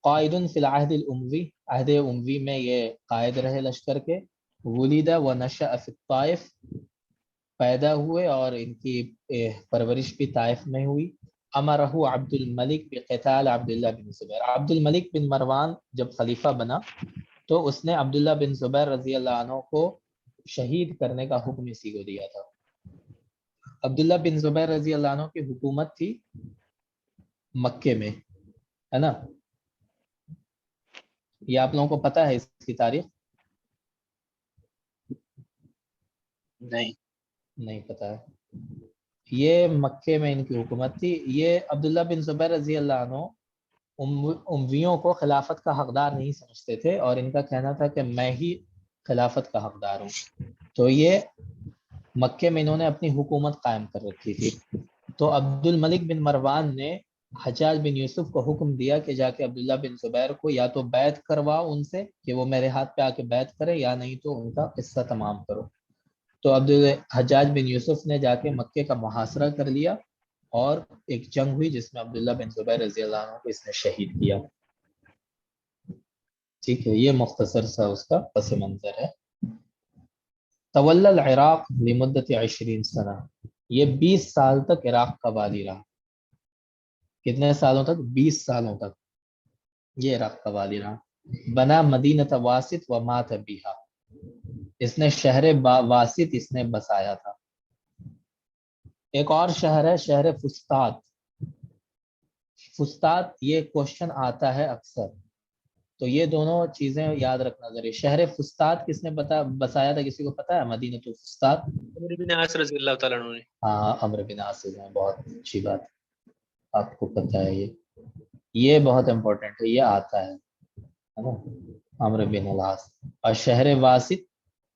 قائد فی العہد الاموی, عہد اموی میں یہ قائد رہے لشکر کے. ولد ونشأ فی الطائف, پیدا ہوئے اور ان کی پرورش بھی طائف میں ہوئی. امرہ عبد الملک بقتال عبداللہ بن زبیر. عبد الملک بن مروان جب خلیفہ بنا تو اس نے عبداللہ بن زبیر رضی اللہ عنہ کو شہید کرنے کا حکم اسی کو دیا تھا. عبداللہ بن زبیر رضی اللہ عنہ کی حکومت تھی مکے میں, ہے نا. یہ آپ لوگوں کو پتہ ہے اس کی تاریخ؟ نہیں پتہ ہے. یہ مکے میں ان کی حکومت تھی. یہ عبداللہ بن زبیر رضی اللہ عنہ امویوں کو خلافت کا حقدار نہیں سمجھتے تھے اور ان کا کہنا تھا کہ میں ہی خلافت کا حقدار ہوں. تو یہ مکے میں انہوں نے اپنی حکومت قائم کر رکھی تھی. تو عبد الملک بن مروان نے حجاج بن یوسف کو حکم دیا کہ جا کے عبداللہ بن زبیر کو یا تو بیعت کرواؤ ان سے کہ وہ میرے ہاتھ پہ آ کے بیعت کرے، یا نہیں تو ان کا قصہ تمام کرو۔ تو حجاج بن یوسف نے جا کے مکے کا محاصرہ کر لیا اور ایک جنگ ہوئی جس میں عبداللہ بن زبیر رضی اللہ عنہ کو اس نے شہید کیا۔ ٹھیک ہے، یہ مختصر سا اس کا پس منظر ہے۔ تولی العراق لمدت 20 سنہ، یہ 20 سال تک عراق کا والی رہا۔ کتنے سالوں تک؟ 20 سالوں تک یہ عراق کا والی رہا۔ بنا مدینہ واسط و مات بہا، اس نے شہر واسط اس نے بسایا تھا۔ ایک اور شہر ہے شہر فسطاط۔ فسطاط یہ کوشچن آتا ہے اکثر، تو یہ دونوں چیزیں یاد رکھنا ضروری۔ شہر فسطاط کس نے بسایا تھا، کسی کو پتا ہے؟ مدینہ تو فسطاط عمر بن عاص رضی اللہ تعالیٰ عنہ نے۔ ہاں، عمرو بن عاص نے۔ بہت اچھی بات، آپ کو پتا ہے یہ بہت امپورٹنٹ ہے، یہ آتا ہے نا، عمرو بن العاص۔ اور شہر واسط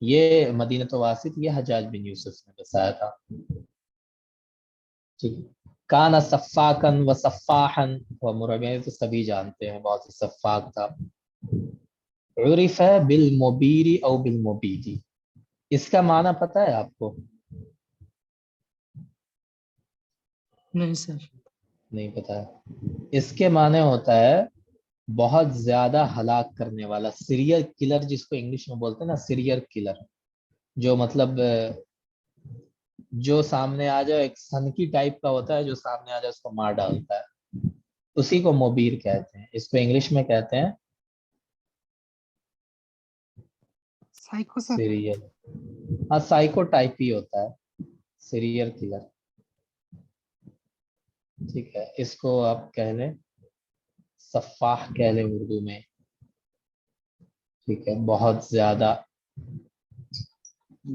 یہ مدینہ واسط یہ حجاج بن یوسف نے بسایا تھا۔ ٹھیک، کان صفاکن و صفاحن و مربع، تو سبھی جانتے ہیں بہت صفاک تھا۔ عرف بالمبیری او بالمبیدی، اس کا معنی پتہ ہے آپ کو؟ نہیں سر۔ نہیں پتا ہے؟ اس کے معنی ہوتا ہے بہت زیادہ ہلاک کرنے والا، سیریل کلر جس کو انگلش میں بولتے ہیں نا، سیریل کلر، جو مطلب جو سامنے آ جائے ایک سنکی ٹائپ کا ہوتا ہے، جو سامنے آ جائے اس کو مار ڈالتا ہے، اسی کو مبیر کہتے ہیں۔ اس کو انگلش میں کہتے ہیں سیریل، ہاں سائیکو ٹائپ ہی ہوتا ہے سیریل کلر۔ ٹھیک ہے، اس کو آپ کہہ لیں صفاح کہہ لیں اردو میں۔ ٹھیک ہے، بہت زیادہ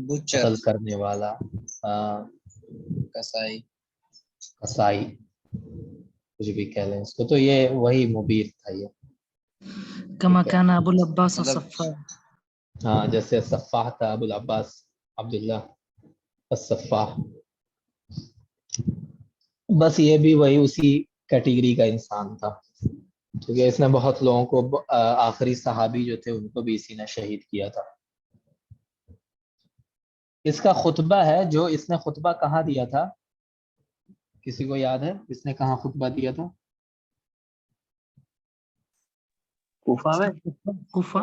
قتل کرنے والا، قصائی کچھ بھی کہہ لیں اس کو، تو یہ وہی مبیر تھا یہ۔ کما ٹھیک ہے، کان ابو العباس الصفا، ہاں جیسے صفاح تھا ابو العباس عبداللہ الصفاح، بس یہ بھی وہی اسی کیٹیگری کا انسان تھا، کیونکہ اس نے بہت لوگوں کو آخری صحابی جو تھے ان کو بھی اسی نے شہید کیا تھا۔ اس کا خطبہ ہے جو اس نے خطبہ کہاں دیا تھا، کسی کو یاد ہے اس نے کہاں خطبہ دیا تھا؟ کوفہ میں۔ کوفہ۔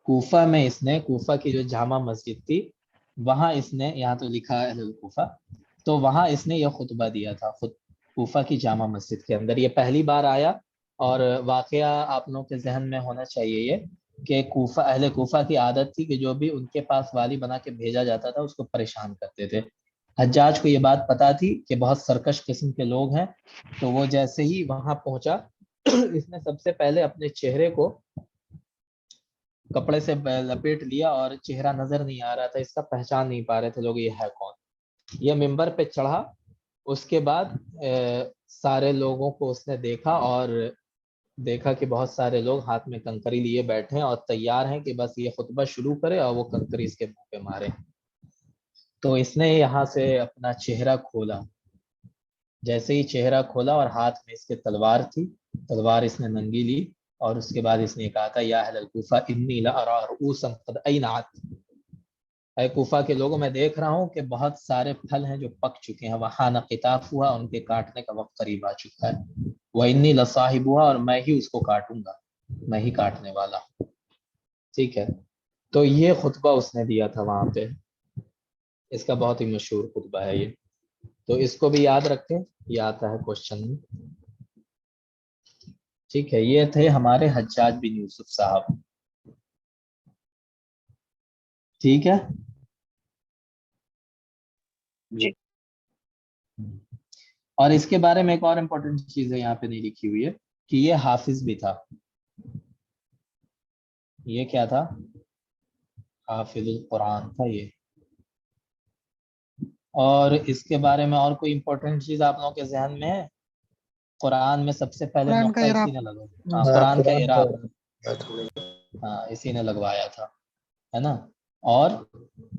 کوفہ میں اس نے، کوفہ کی جو جامع مسجد تھی وہاں اس نے، یہاں تو لکھا ہے اہل کوفہ، تو وہاں اس نے یہ خطبہ دیا تھا کوفہ کی جامع مسجد کے اندر۔ یہ پہلی بار آیا، اور واقعہ آپ لوگوں کے ذہن میں ہونا چاہیے یہ کہ کوفہ، اہل کوفہ کی عادت تھی کہ جو بھی ان کے پاس والی بنا کے بھیجا جاتا تھا اس کو پریشان کرتے تھے۔ حجاج کو یہ بات پتا تھی کہ بہت سرکش قسم کے لوگ ہیں، تو وہ جیسے ہی وہاں پہنچا اس نے سب سے پہلے اپنے چہرے کو کپڑے سے لپیٹ لیا، اور چہرہ نظر نہیں آ رہا تھا اس کا، پہچان نہیں پا رہے تھے لوگ یہ ہے کون۔ یہ ممبر پہ چڑھا، اس کے بعد سارے لوگوں کو اس نے دیکھا، اور دیکھا کہ بہت سارے لوگ ہاتھ میں کنکری لیے بیٹھے ہیں اور تیار ہیں کہ بس یہ خطبہ شروع کرے اور وہ کنکری اس کے منہ پہ مارے۔ تو اس نے یہاں سے اپنا چہرہ کھولا، جیسے ہی چہرہ کھولا اور ہاتھ میں اس کے تلوار تھی، تلوار اس نے ننگی لی، اور اس کے بعد اس نے کہا تھا یا اہل الکوفہ انی لارا رؤوسا قد اینعت، اے کوفہ کے لوگوں میں دیکھ رہا ہوں کہ بہت سارے پھل ہیں جو پک چکے ہیں، وحان قطاف ہوا، ان کے کاٹنے کا وقت قریب آ چکا ہے، وانی لصاحبها، اور میں ہی اس کو کاٹوں گا، میں ہی کاٹنے والا ہوں۔ ٹھیک ہے، تو یہ خطبہ اس نے دیا تھا وہاں پہ، اس کا بہت ہی مشہور خطبہ ہے یہ، تو اس کو بھی یاد رکھیں، یہ آتا ہے کوشچن میں۔ ٹھیک ہے، یہ تھے ہمارے حجاج بن یوسف صاحب۔ ٹھیک ہے جی، اور اس کے بارے میں ایک اور امپورٹنٹ چیز ہے یہاں پہ نہیں لکھی ہوئی ہے کہ یہ حافظ بھی تھا۔ یہ کیا تھا؟ حافظ القرآن تھا یہ۔ اور اس کے بارے میں اور کوئی امپورٹنٹ چیز آپ لوگوں کے ذہن میں ہے؟ قرآن میں سب سے پہلے نقطہ اسی نے لگوایا، قرآن کا اعراب، ہاں اسی نے لگوایا تھا، ہے نا، اور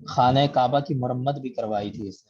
خانہ کعبہ کی مرمت بھی کروائی تھی اس نے۔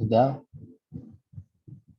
11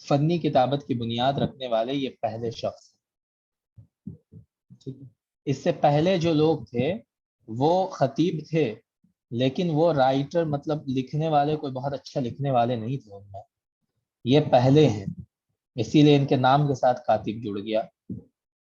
فنی کتابت کی بنیاد رکھنے والے یہ پہلے شخص ہیں۔ ٹھیک ہے، اس سے پہلے جو لوگ تھے وہ خطیب تھے، لیکن وہ رائٹر مطلب لکھنے والے کوئی بہت اچھا لکھنے والے نہیں تھے ان میں، یہ پہلے ہیں، اسی لیے ان کے نام کے ساتھ کاتب جڑ گیا۔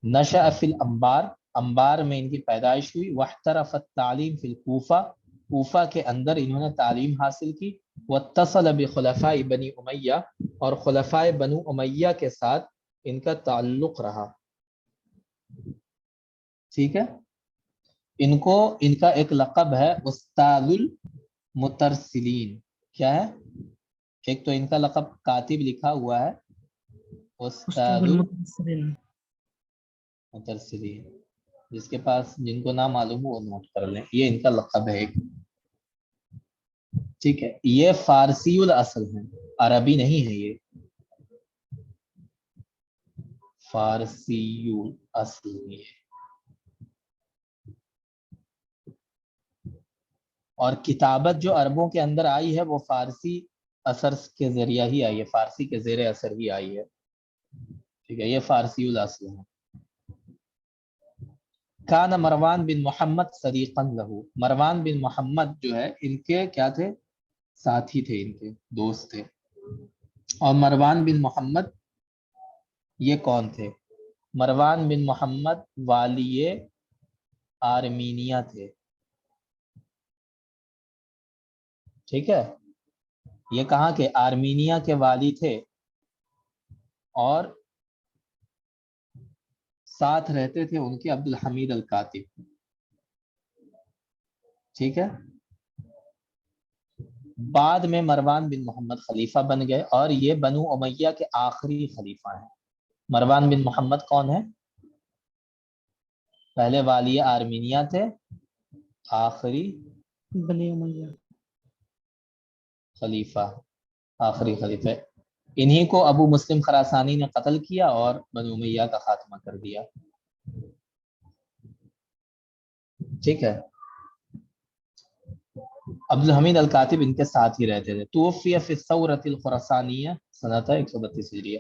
نشأ فی الانبار، انبار میں ان کی پیدائش ہوئی۔ واحترف التعلیم فی الکوفہ، کوفہ کے اندر انہوں نے تعلیم حاصل کی۔ واتصل بخلفاء بنی امیہ، اور خلفاء بنو امیہ کے ساتھ ان کا تعلق رہا۔ ٹھیک ہے، ان کا ایک لقب ہے استاذ المترسلین۔ کیا ہے؟ ایک تو ان کا لقب کاتب لکھا ہوا ہے استاد استاذ المترسلین۔ المترسلین، جس کے پاس جن کو نہ معلوم ہو وہ نوٹ کر لیں، یہ ان کا لقب ہے ایک۔ ٹھیک ہے، یہ فارسی الاصل ہیں، عربی نہیں ہے، یہ فارسی الاصل ہے۔ اور کتابت جو عربوں کے اندر آئی ہے وہ فارسی اثر کے ذریعہ ہی آئی ہے، فارسی کے زیر اثر ہی آئی ہے۔ ٹھیک ہے، یہ فارسی الاصل ہے۔ کان مروان بن محمد صدیقا لہو، مروان بن محمد جو ہے ان کے کیا تھے؟ ساتھی تھے، ان کے دوست تھے۔ اور مروان بن محمد یہ کون تھے؟ مروان بن محمد والی آرمینیا تھے۔ ٹھیک ہے، یہ کہاں کے؟ آرمینیا کے والی تھے، اور ساتھ رہتے تھے ان کے عبد الحمید الکاتب۔ ٹھیک ہے، بعد میں مروان بن محمد خلیفہ بن گئے، اور یہ بنو امیہ کے آخری خلیفہ ہیں۔ مروان بن محمد کون ہے؟ پہلے والی آرمینیا تھے، آخری بنی امیہ۔ خلیفہ، آخری خلیفہ۔ انہی کو ابو مسلم خراسانی نے قتل کیا اور بنو امیہ کا خاتمہ کر دیا۔ ٹھیک ہے، عبد الحمید الکاتب ان کے ساتھ ہی رہتے تھے۔ توفی فی الثورۃ الخراسانیہ سنۃ 132 ہجریہ،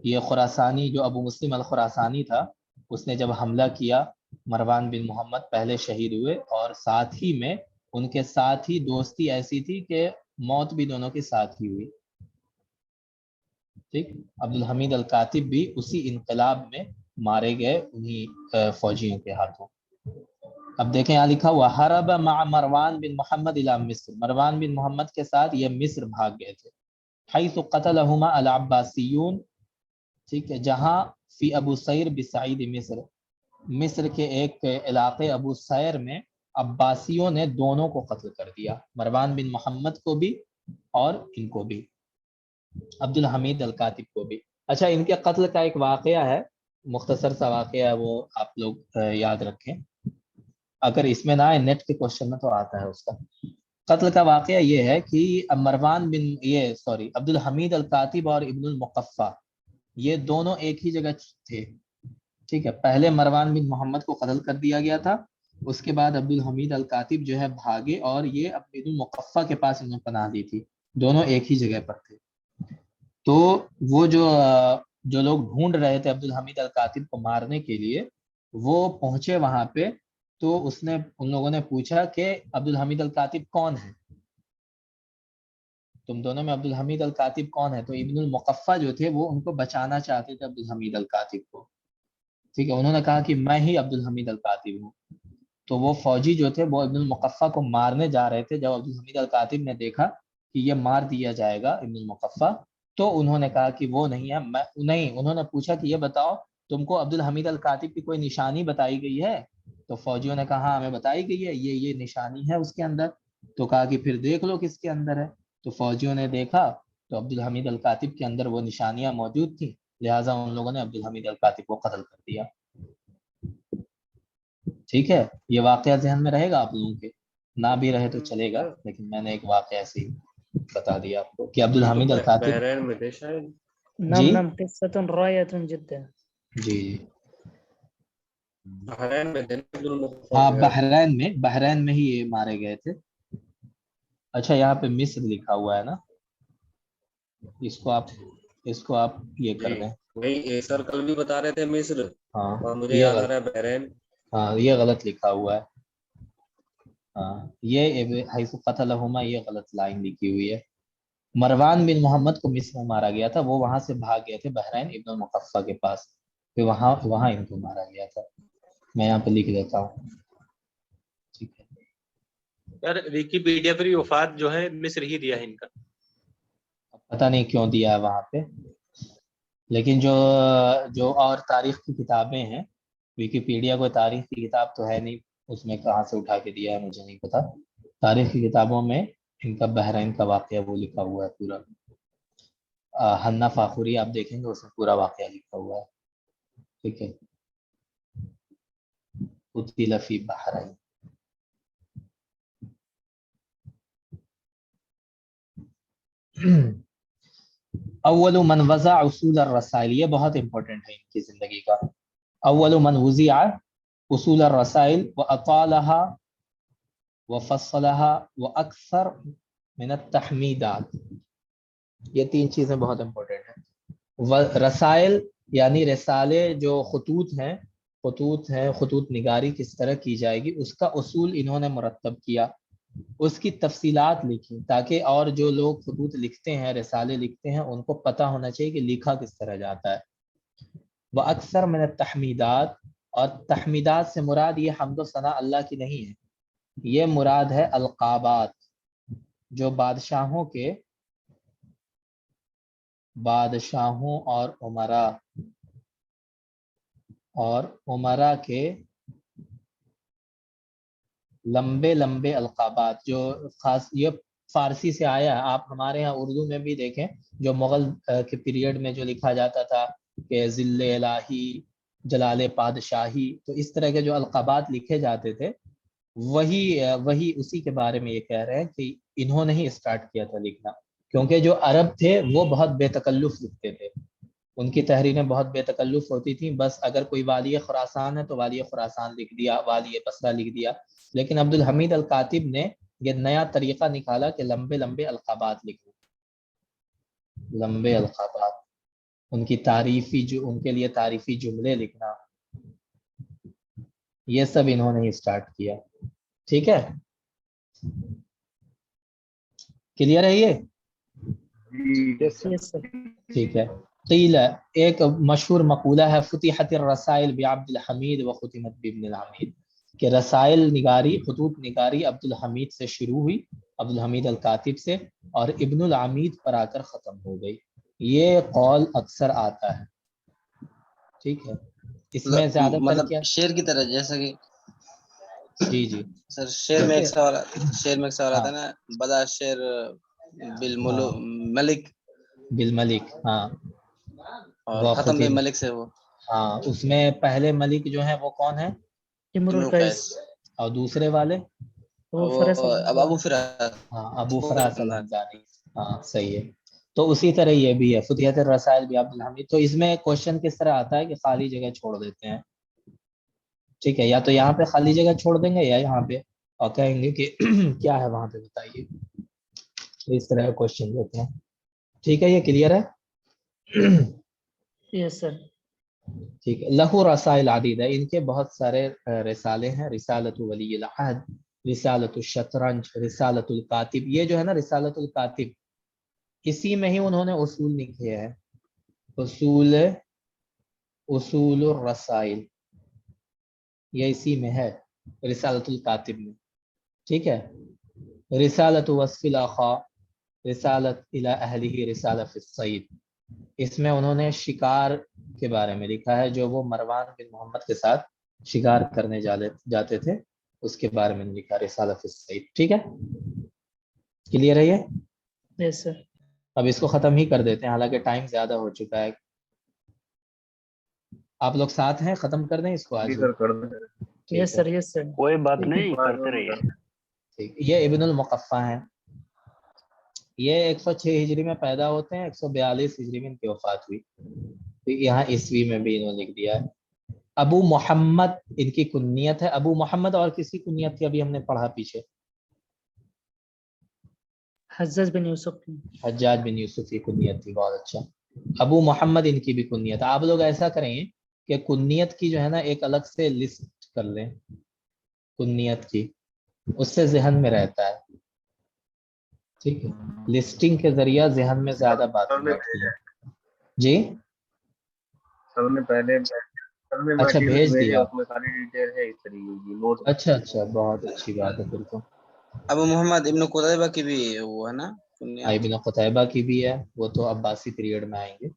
یہ خراسانی جو ابو مسلم الخراسانی تھا، اس نے جب حملہ کیا، مروان بن محمد پہلے شہید ہوئے، اور ساتھ ہی میں ان کے ساتھ ہی دوستی ایسی تھی کہ موت بھی دونوں کے ساتھ ہی ہوئی۔ ٹھیک، عبد الحمید الکاتب بھی اسی انقلاب میں مارے گئے انہی فوجیوں کے ہاتھوں۔ اب دیکھیں یہاں لکھا ہوا حرب مع مروان بن محمد الی مصر، مروان بن محمد کے ساتھ یہ مصر بھاگ گئے تھے۔ حیث قتلہما العباسیون، ٹھیک ہے، جہاں فی ابو سیر بسعید مصر، مصر کے ایک علاقے ابو سیر میں عباسیوں نے دونوں کو قتل کر دیا، مروان بن محمد کو بھی اور ان کو بھی، عبد الحمید الکاتب کو بھی۔ اچھا، ان کے قتل کا ایک واقعہ ہے، مختصر سا واقعہ ہے، وہ آپ لوگ یاد رکھیں، اگر اس میں نہ آئے نیٹ کے کوشچن میں تو آتا ہے اس کا۔ قتل کا واقعہ یہ ہے کہ مروان بن عبد الحمید الکاتب اور ابن المقفع یہ دونوں ایک ہی جگہ تھے۔ ٹھیک ہے، پہلے مروان بن محمد کو قتل کر دیا گیا تھا، اس کے بعد عبد الحمید الکاتب جو ہے بھاگے، اور یہ ابن المقفع کے پاس انہوں نے پناہ دی تھی، دونوں ایک ہی جگہ پر تھے۔ تو وہ جو لوگ ڈھونڈ رہے تھے عبد الحمید الکاتب کو مارنے کے لیے، وہ پہنچے وہاں پہ، تو ان لوگوں نے پوچھا کہ عبد الحمید الکاتب کون ہے، تم دونوں میں عبد الحمید الکاتب کون ہے؟ تو ابن المقفع جو تھے وہ ان کو بچانا چاہتے تھے عبد الحمید الکاتب کو۔ ٹھیک ہے، انہوں نے کہا کہ میں ہی عبد الحمید الکاتب ہوں۔ تو وہ فوجی جو تھے وہ ابن المقفع کو مارنے جا رہے تھے، جب عبد الحمید الکاتب نے دیکھا کہ یہ مار دیا جائے گا ابن المقفع، تو انہوں نے کہا کہ وہ نہیں ہے، نہیں، انہوں نے پوچھا کہ یہ بتاؤ تم کو عبد الحمید الکاتب کی کوئی نشانی بتائی گئی ہے؟ تو فوجیوں نے کہا ہاں ہمیں بتائی گئی ہے، یہ نشانی ہے اس کے اندر۔ تو کہا کہ پھر دیکھ لو کس کے اندر ہے۔ تو فوجیوں نے دیکھا تو عبد الحمید الکاتب کے اندر وہ نشانیاں موجود تھیں، لہٰذا ان لوگوں نے عبد الحمید الکاتب کو قتل کر دیا۔ ٹھیک ہے، یہ واقعہ ذہن میں رہے گا آپ لوگوں کے، نہ بھی رہے تو چلے گا، لیکن میں نے ایک واقعہ ایسے ہی بتا دیا آپ کو کہ عبد الحمید الکاتب بحرین میں تھے شاید۔ نعم نعم قصة راية جدا۔ جی بحرین میں تھے ہاں، بحرین میں ہی یہ مارے گئے تھے۔ اچھا، یہاں پہ مصر لکھا ہوا ہے نا، اس کو آپ اس کو آپ یہ کر دیں. وہی سر کل بھی بتا رہے تھے مصر ہاں اور مجھے یہ یاد آ غلط, رہا ہے بحرین. ہاں یہ غلط لکھا ہوا ہے. ہاں یہ حیث قتلہما یہ غلط لائن لکھی ہوئی ہے. مروان بن محمد کو مصر میں مارا گیا تھا, وہ وہاں سے بھاگ گئے تھے بحرین ابن المقفع کے پاس, پھر وہاں ان کو مارا گیا تھا. میں یہاں پہ لکھ دیتا ہوں. ٹھیک ہے, سر ویکیپیڈیا پر وفات جو ہے مصر ہی دیا ہے ان کا. پتہ نہیں کیوں دیا ہے وہاں پہ, لیکن جو اور تاریخ کی کتابیں ہیں, ویکیپیڈیا کوئی تاریخ کی کتاب تو ہے نہیں, اس میں کہاں سے اٹھا کے دیا ہے مجھے نہیں پتا. تاریخ کی کتابوں میں ان کا بحرین کا واقعہ وہ لکھا ہوا ہے پورا. حنا فاخوری آپ دیکھیں گے اس میں پورا واقعہ لکھا ہوا ہے. ٹھیک ہے, قتل فی بحرین. اول من وضع اصول الرسائل, یہ بہت امپورٹنٹ ہے ان کی زندگی کا. اول من وضع اصول الرسائل واطالها وفصلها واکثر من التحمیدات. یہ تین چیزیں بہت امپورٹنٹ ہیں. رسائل یعنی رسالے جو خطوط ہیں, خطوط نگاری کس طرح کی جائے گی اس کا اصول انہوں نے مرتب کیا, اس کی تفصیلات لکھی, تاکہ اور جو لوگ خطوط لکھتے ہیں, رسالے لکھتے ہیں, ان کو پتہ ہونا چاہیے کہ لکھا کس طرح جاتا ہے. وہ اکثر من التحمیدات, اور تحمیدات سے مراد یہ حمد و ثنا اللہ کی نہیں ہے, یہ مراد ہے القابات, جو بادشاہوں اور عمرا کے لمبے القابات, جو خاص یہ فارسی سے آیا ہے. آپ ہمارے ہاں اردو میں بھی دیکھیں, جو مغل کے پیریڈ میں جو لکھا جاتا تھا کہ ذل الہی, جلال پادشاہی, تو اس طرح کے جو القابات لکھے جاتے تھے, وہی اسی کے بارے میں یہ کہہ رہے ہیں کہ انہوں نے ہی اسٹارٹ کیا تھا لکھنا. کیونکہ جو عرب تھے وہ بہت بے تکلف لکھتے تھے, ان کی تحریریں بہت بے تکلف ہوتی تھیں. بس اگر کوئی والی خراسان ہے تو والی خراسان لکھ دیا, والی بصرہ لکھ دیا. لیکن عبد الحمید الکاتب نے یہ نیا طریقہ نکالا کہ لمبے القابات لکھو, لمبے القابات, ان کی ان کے لیے تعریفی جملے لکھنا, یہ سب انہوں نے اسٹارٹ کیا. ٹھیک ہے, کلیئر ہے یہ؟ ٹھیک ہے. قیل, ایک مشہور مقولہ ہے, فتحت الرسائل بعبد الحمید وختمت بابن العمید, کہ رسائل نگاری, خطوط نگاری عبد الحمید سے شروع ہوئی, عبد الحمید الکاتب سے, اور ابن العمید پر آ کر ختم ہو گئی. یہ قول اکثر آتا ہے. ٹھیک ہے, اس میں زیادہ تر مطلب کیا, شعر کی طرح, جیسا کہ جی سر شعر میں ایک سوال آتا ہے نا, بدا شعر بالملک, ہاں, اور ختم بھی ملک سے. وہ ہاں, اس میں پہلے ملک جو ہیں وہ کون ہے؟ امرؤ القیس, اور دوسرے والے ابو فراس. ہاں, ابو فراس الحمدانی. ہاں صحیح ہے. تو اسی طرح یہ بھی ہے, فتحت الرسائل بعبد الحمید. تو اس میں کوشچن کس طرح آتا ہے کہ خالی جگہ چھوڑ دیتے ہیں. ٹھیک ہے, یا تو یہاں پہ خالی جگہ چھوڑ دیں گے, یا یہاں پہ اور کہیں گے کہ کیا ہے وہاں پہ بتائیے. تو اس طرح کا کوشچن دیتے ہیں. ٹھیک ہے, یہ کلیئر ہے؟ یس سر. ٹھیک ہے. لہو رسائل عدید ہے, ان کے بہت سارے رسالے ہیں. رسالۃ ولی العہد, رسالۃ الشطرنج, رسالۃ الکاتب. یہ جو ہے نا رسالۃ الکاتب, اسی میں ہی انہوں نے اصول لکھے ہیں, اصول الرسائل, یہ اسی میں ہے رسالۃ الکاتب میں. ٹھیک ہے. رسالۃ وصف الاخا, رسالۃ الی اہلہ, رسالۃ فی الصید, اس میں انہوں نے شکار کے بارے میں لکھا ہے, جو وہ مروان بن محمد کے ساتھ شکار کرنے جاتے تھے, اس کے بارے میں لکھا, رسالۃ فی الصید. ٹھیک ہے, کلیئر ہے یہ؟ یس سر. اب اس کو ختم ہی کر دیتے ہیں, حالانکہ ٹائم زیادہ ہو چکا ہے. آپ لوگ ساتھ ہیں, ختم کر دیں اس کو آج؟ یس سر. یس سر. کوئی بات نہیں, کرتے رہیے. ٹھیک. یہ ابن المقفع ہیں, یہ 106 ہجری میں پیدا ہوتے ہیں, 142 ہجری میں ان کی وفات ہوئی. یہاں عیسوی میں بھی انہوں نے لکھ دیا ہے. ابو محمد ان کی کنیت ہے. ابو محمد اور کسی کنیت تھی ابھی ہم نے پڑھا پیچھے؟ حجاج بن یوسف. حجاج بن یوسف کی کنیت تھی. بہت اچھا. ابو محمد ان کی بھی کنیت. آپ لوگ ایسا کریں کہ کنیت کی جو ہے نا ایک الگ سے لسٹ کر لیں, کنیت کی, اس سے ذہن میں رہتا ہے. ٹھیک ہے, لسٹنگ کے ذریعہ ذہن میں زیادہ باتیں بیٹھتی ہیں. جی سر نے پہلے سر نے اچھا میٹیریل بھیج بھیجے, دیا. اس میں ساری ڈیٹیل ہے اس طریقے کی نوٹ. اچھا اچھا, بہت اچھی بات ہے پھر تو. ابو محمد ابن قتیبہ کی بھی وہ ہے نا کنیت. ابن قتیبہ کی بھی ہے, وہ تو عباسی پیریڈ میں آئیں گے.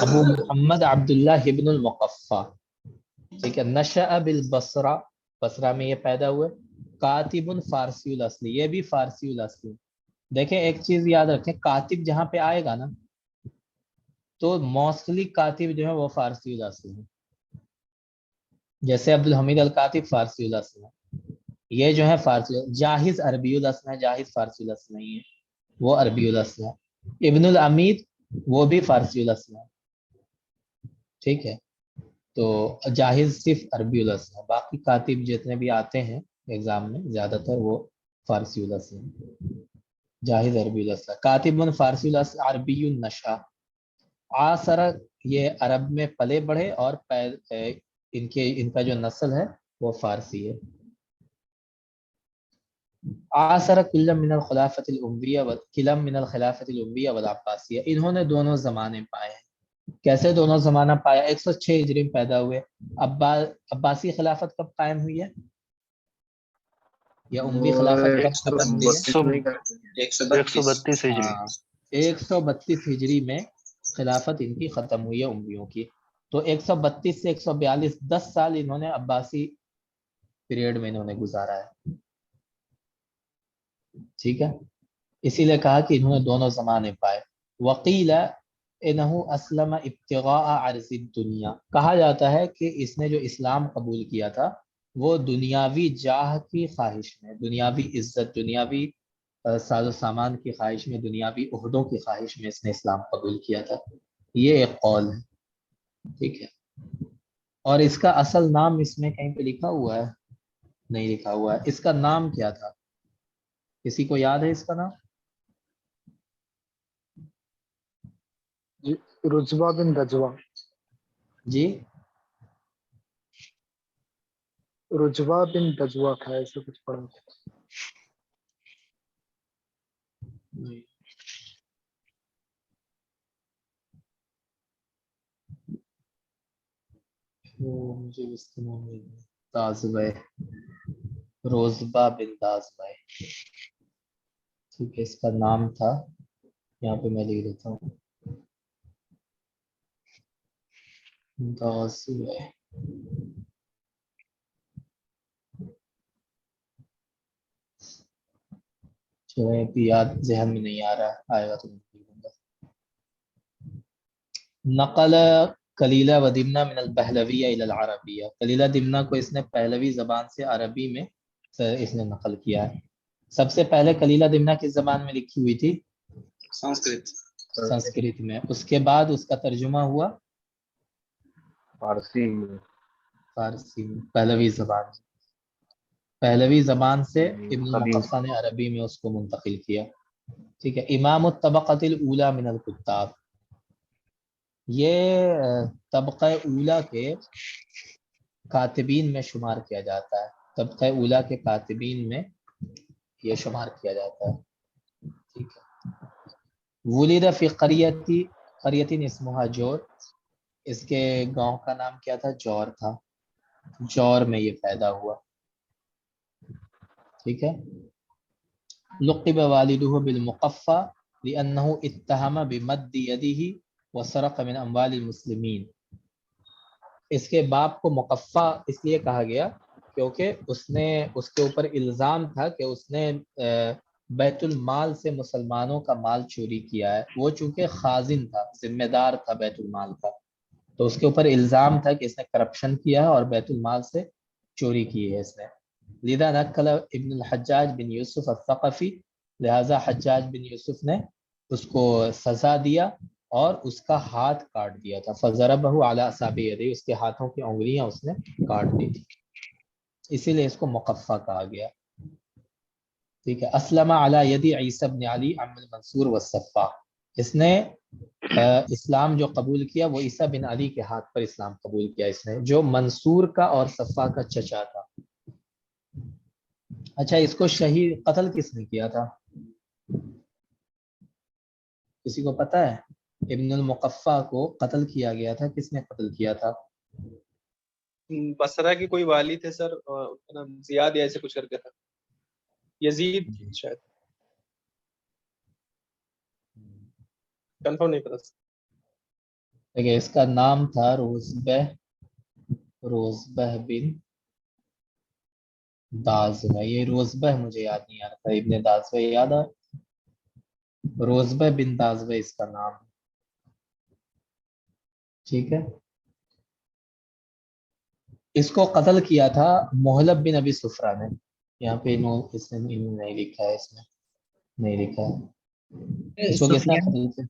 ابو محمد عبداللہ ابن المقفع, ٹھیک ہے, نشأ بالبصرہ, بصرہ میں یہ پیدا ہوئے. کاتب فارسی الاصل, یہ بھی فارسی الاصل. دیکھیں ایک چیز یاد رکھیں, کاتب جہاں پہ آئے گا نا تو موسٹلی کاتب جو ہے وہ فارسی الاصل ہے. جیسے عبدالحمید الکاتب فارسی الاصل ہے, یہ جو ہے فارسی. جاہز عربی الاصل ہے, جاہز فارسی الاصل نہیں ہے, وہ عربی الاصل ہے. ابن الامید وہ بھی فارسی الاصل ہے. ٹھیک ہے, تو جاہز صرف عربی الاصل ہے, باقی کاتب جتنے بھی آتے ہیں ایگزام میں زیادہ تر وہ فارسی الاصل ہیں. جاہز عربی الاصل ہے. کاتب من فارسی الاصل عربی النشا. عاصر یہ عرب میں پلے بڑھے اور ان کا جو نسل ہے وہ فارسی ہے. عاصر کل من الخلافت الامویہ و کلم من الخلافت الامویہ والعباسیہ, انہوں نے دونوں زمانے پائے ہیں. کیسے دونوں زمانہ پایا؟ 106 ہجری میں پیدا ہوئے. عباسی خلافت کب قائم ہوئی ہے یا اموی خلافت کب ختم ہوئی ہے؟ 132 ہجری. ہاں, 132 ہجری میں خلافت ان کی ختم ہوئی ہے امویوں کی. تو 132 سے 142 10 سال انہوں نے عباسی پیریڈ میں انہوں نے گزارا ہے. ٹھیک ہے, اسی لیے کہا کہ انہوں نے دونوں زمانے پائے. وقیل انہو اسلم ابتغاء عرض الدنیا, کہا جاتا ہے کہ اس نے جو اسلام قبول کیا تھا وہ دنیاوی جاہ کی خواہش میں, دنیاوی عزت, دنیاوی ساز و سامان کی خواہش میں, دنیاوی عہدوں کی خواہش میں اس نے اسلام قبول کیا تھا. یہ ایک قول ہے. ٹھیک ہے, اور اس کا اصل نام اس میں کہیں پہ لکھا ہوا ہے؟ نہیں لکھا ہوا ہے. اس کا نام کیا تھا؟ کسی کو یاد ہے اس کا نام؟ جی رجبہ بن دجوہ. جی رجبہ بن دجوہ تھا, ایسے کچھ پڑھا تھا. مجھے اس کا نام دازبہ, روزبہ بن دازبہ. ٹھیک ہے, اس کا نام تھا, یہاں پہ میں لکھ دیتا ہوں, دازبہ. یاد ذہن میں نہیں آ رہا, آئے گا تو نقل کلیلہ و دمنہ من البہلویہ الی العربیہ. کلیلہ دمنہ کو اس نے پہلوی زبان سے عربی میں اس نے نقل کیا ہے. سب سے پہلے کلیلہ دمنہ کس زبان میں لکھی ہوئی تھی؟ سنسکرت میں. اس کے بعد اس کا ترجمہ ہوا فارسی فارسی میں, پہلوی زبان. پہلوی زبان سے ابن المقفع نے عربی میں اس کو منتقل کیا. ٹھیک ہے, امام الطبقۃ الاولی من الکتاب, یہ طبقہ اولا کے کاتبین میں شمار کیا جاتا ہے. طبقہ اولا کے کاتبین میں یہ شمار کیا جاتا ہے. ٹھیک ہے. ولد فی قریۃ اسمها جور, اس کے گاؤں کا نام کیا تھا؟ جور تھا. جور میں یہ پیدا ہوا. ٹھیک ہے. لقب والدہ بالمقفع لأنه اتهم بمد یدہ وسرق من اموال المسلمین. اس کے باپ کو مقفع اس لیے کہا گیا کیونکہ اس کے اوپر الزام تھا کہ اس نے بیت المال سے مسلمانوں کا مال چوری کیا ہے. وہ چونکہ خازن تھا, ذمہ دار تھا بیت المال کا, تو اس کے اوپر الزام تھا کہ اس نے کرپشن کیا ہے اور بیت المال سے چوری کی ہے اس نے. لذا نقل ابن الحجاج بن یوسف الثقفی, لہذا حجاج بن یوسف نے اس کو سزا دیا اور اس کا ہاتھ کاٹ دیا تھا. فضربہ علی اصابع یدیہ, اس کے ہاتھوں کی انگلیاں اس نے کاٹ دی تھی, اسی لیے اس کو مقفع کہا گیا. ٹھیک ہے. اسلم علی ید عیسی بن علی عم المنصور والصفا, اس نے اسلام جو قبول کیا وہ عیسیٰ بن علی کے ہاتھ پر اسلام قبول کیا اس نے، جو منصور کا اور صفا کا چچا تھا۔ اچھا، اس کو شہید قتل کس نے کیا تھا؟ کسی کو پتہ ہے؟ ابن المقفع کو قتل کیا گیا تھا، کس نے قتل کیا تھا؟ بصرہ کے کوئی والی تھے سر، ان کا نام زیاد یا ایسے کچھ کر کے تھا، یزید شاید، کنفرم نہیں پتا۔ دیکھیں اس کا نام تھا روزبہ بن دازبہ، یہ روزبہ مجھے یاد نہیں آ رہا تھا، ابن دازبہ یاد آ، روزبہ بن دازبہ اس کا نام ہے، ٹھیک ہے۔ اس کو قتل کیا تھا محلب بن ابی سفرہ نے، یہاں پہ اس نے نہیں لکھا ہے، اس میں نہیں لکھا ہے اس کو کس نے قتل کیا؟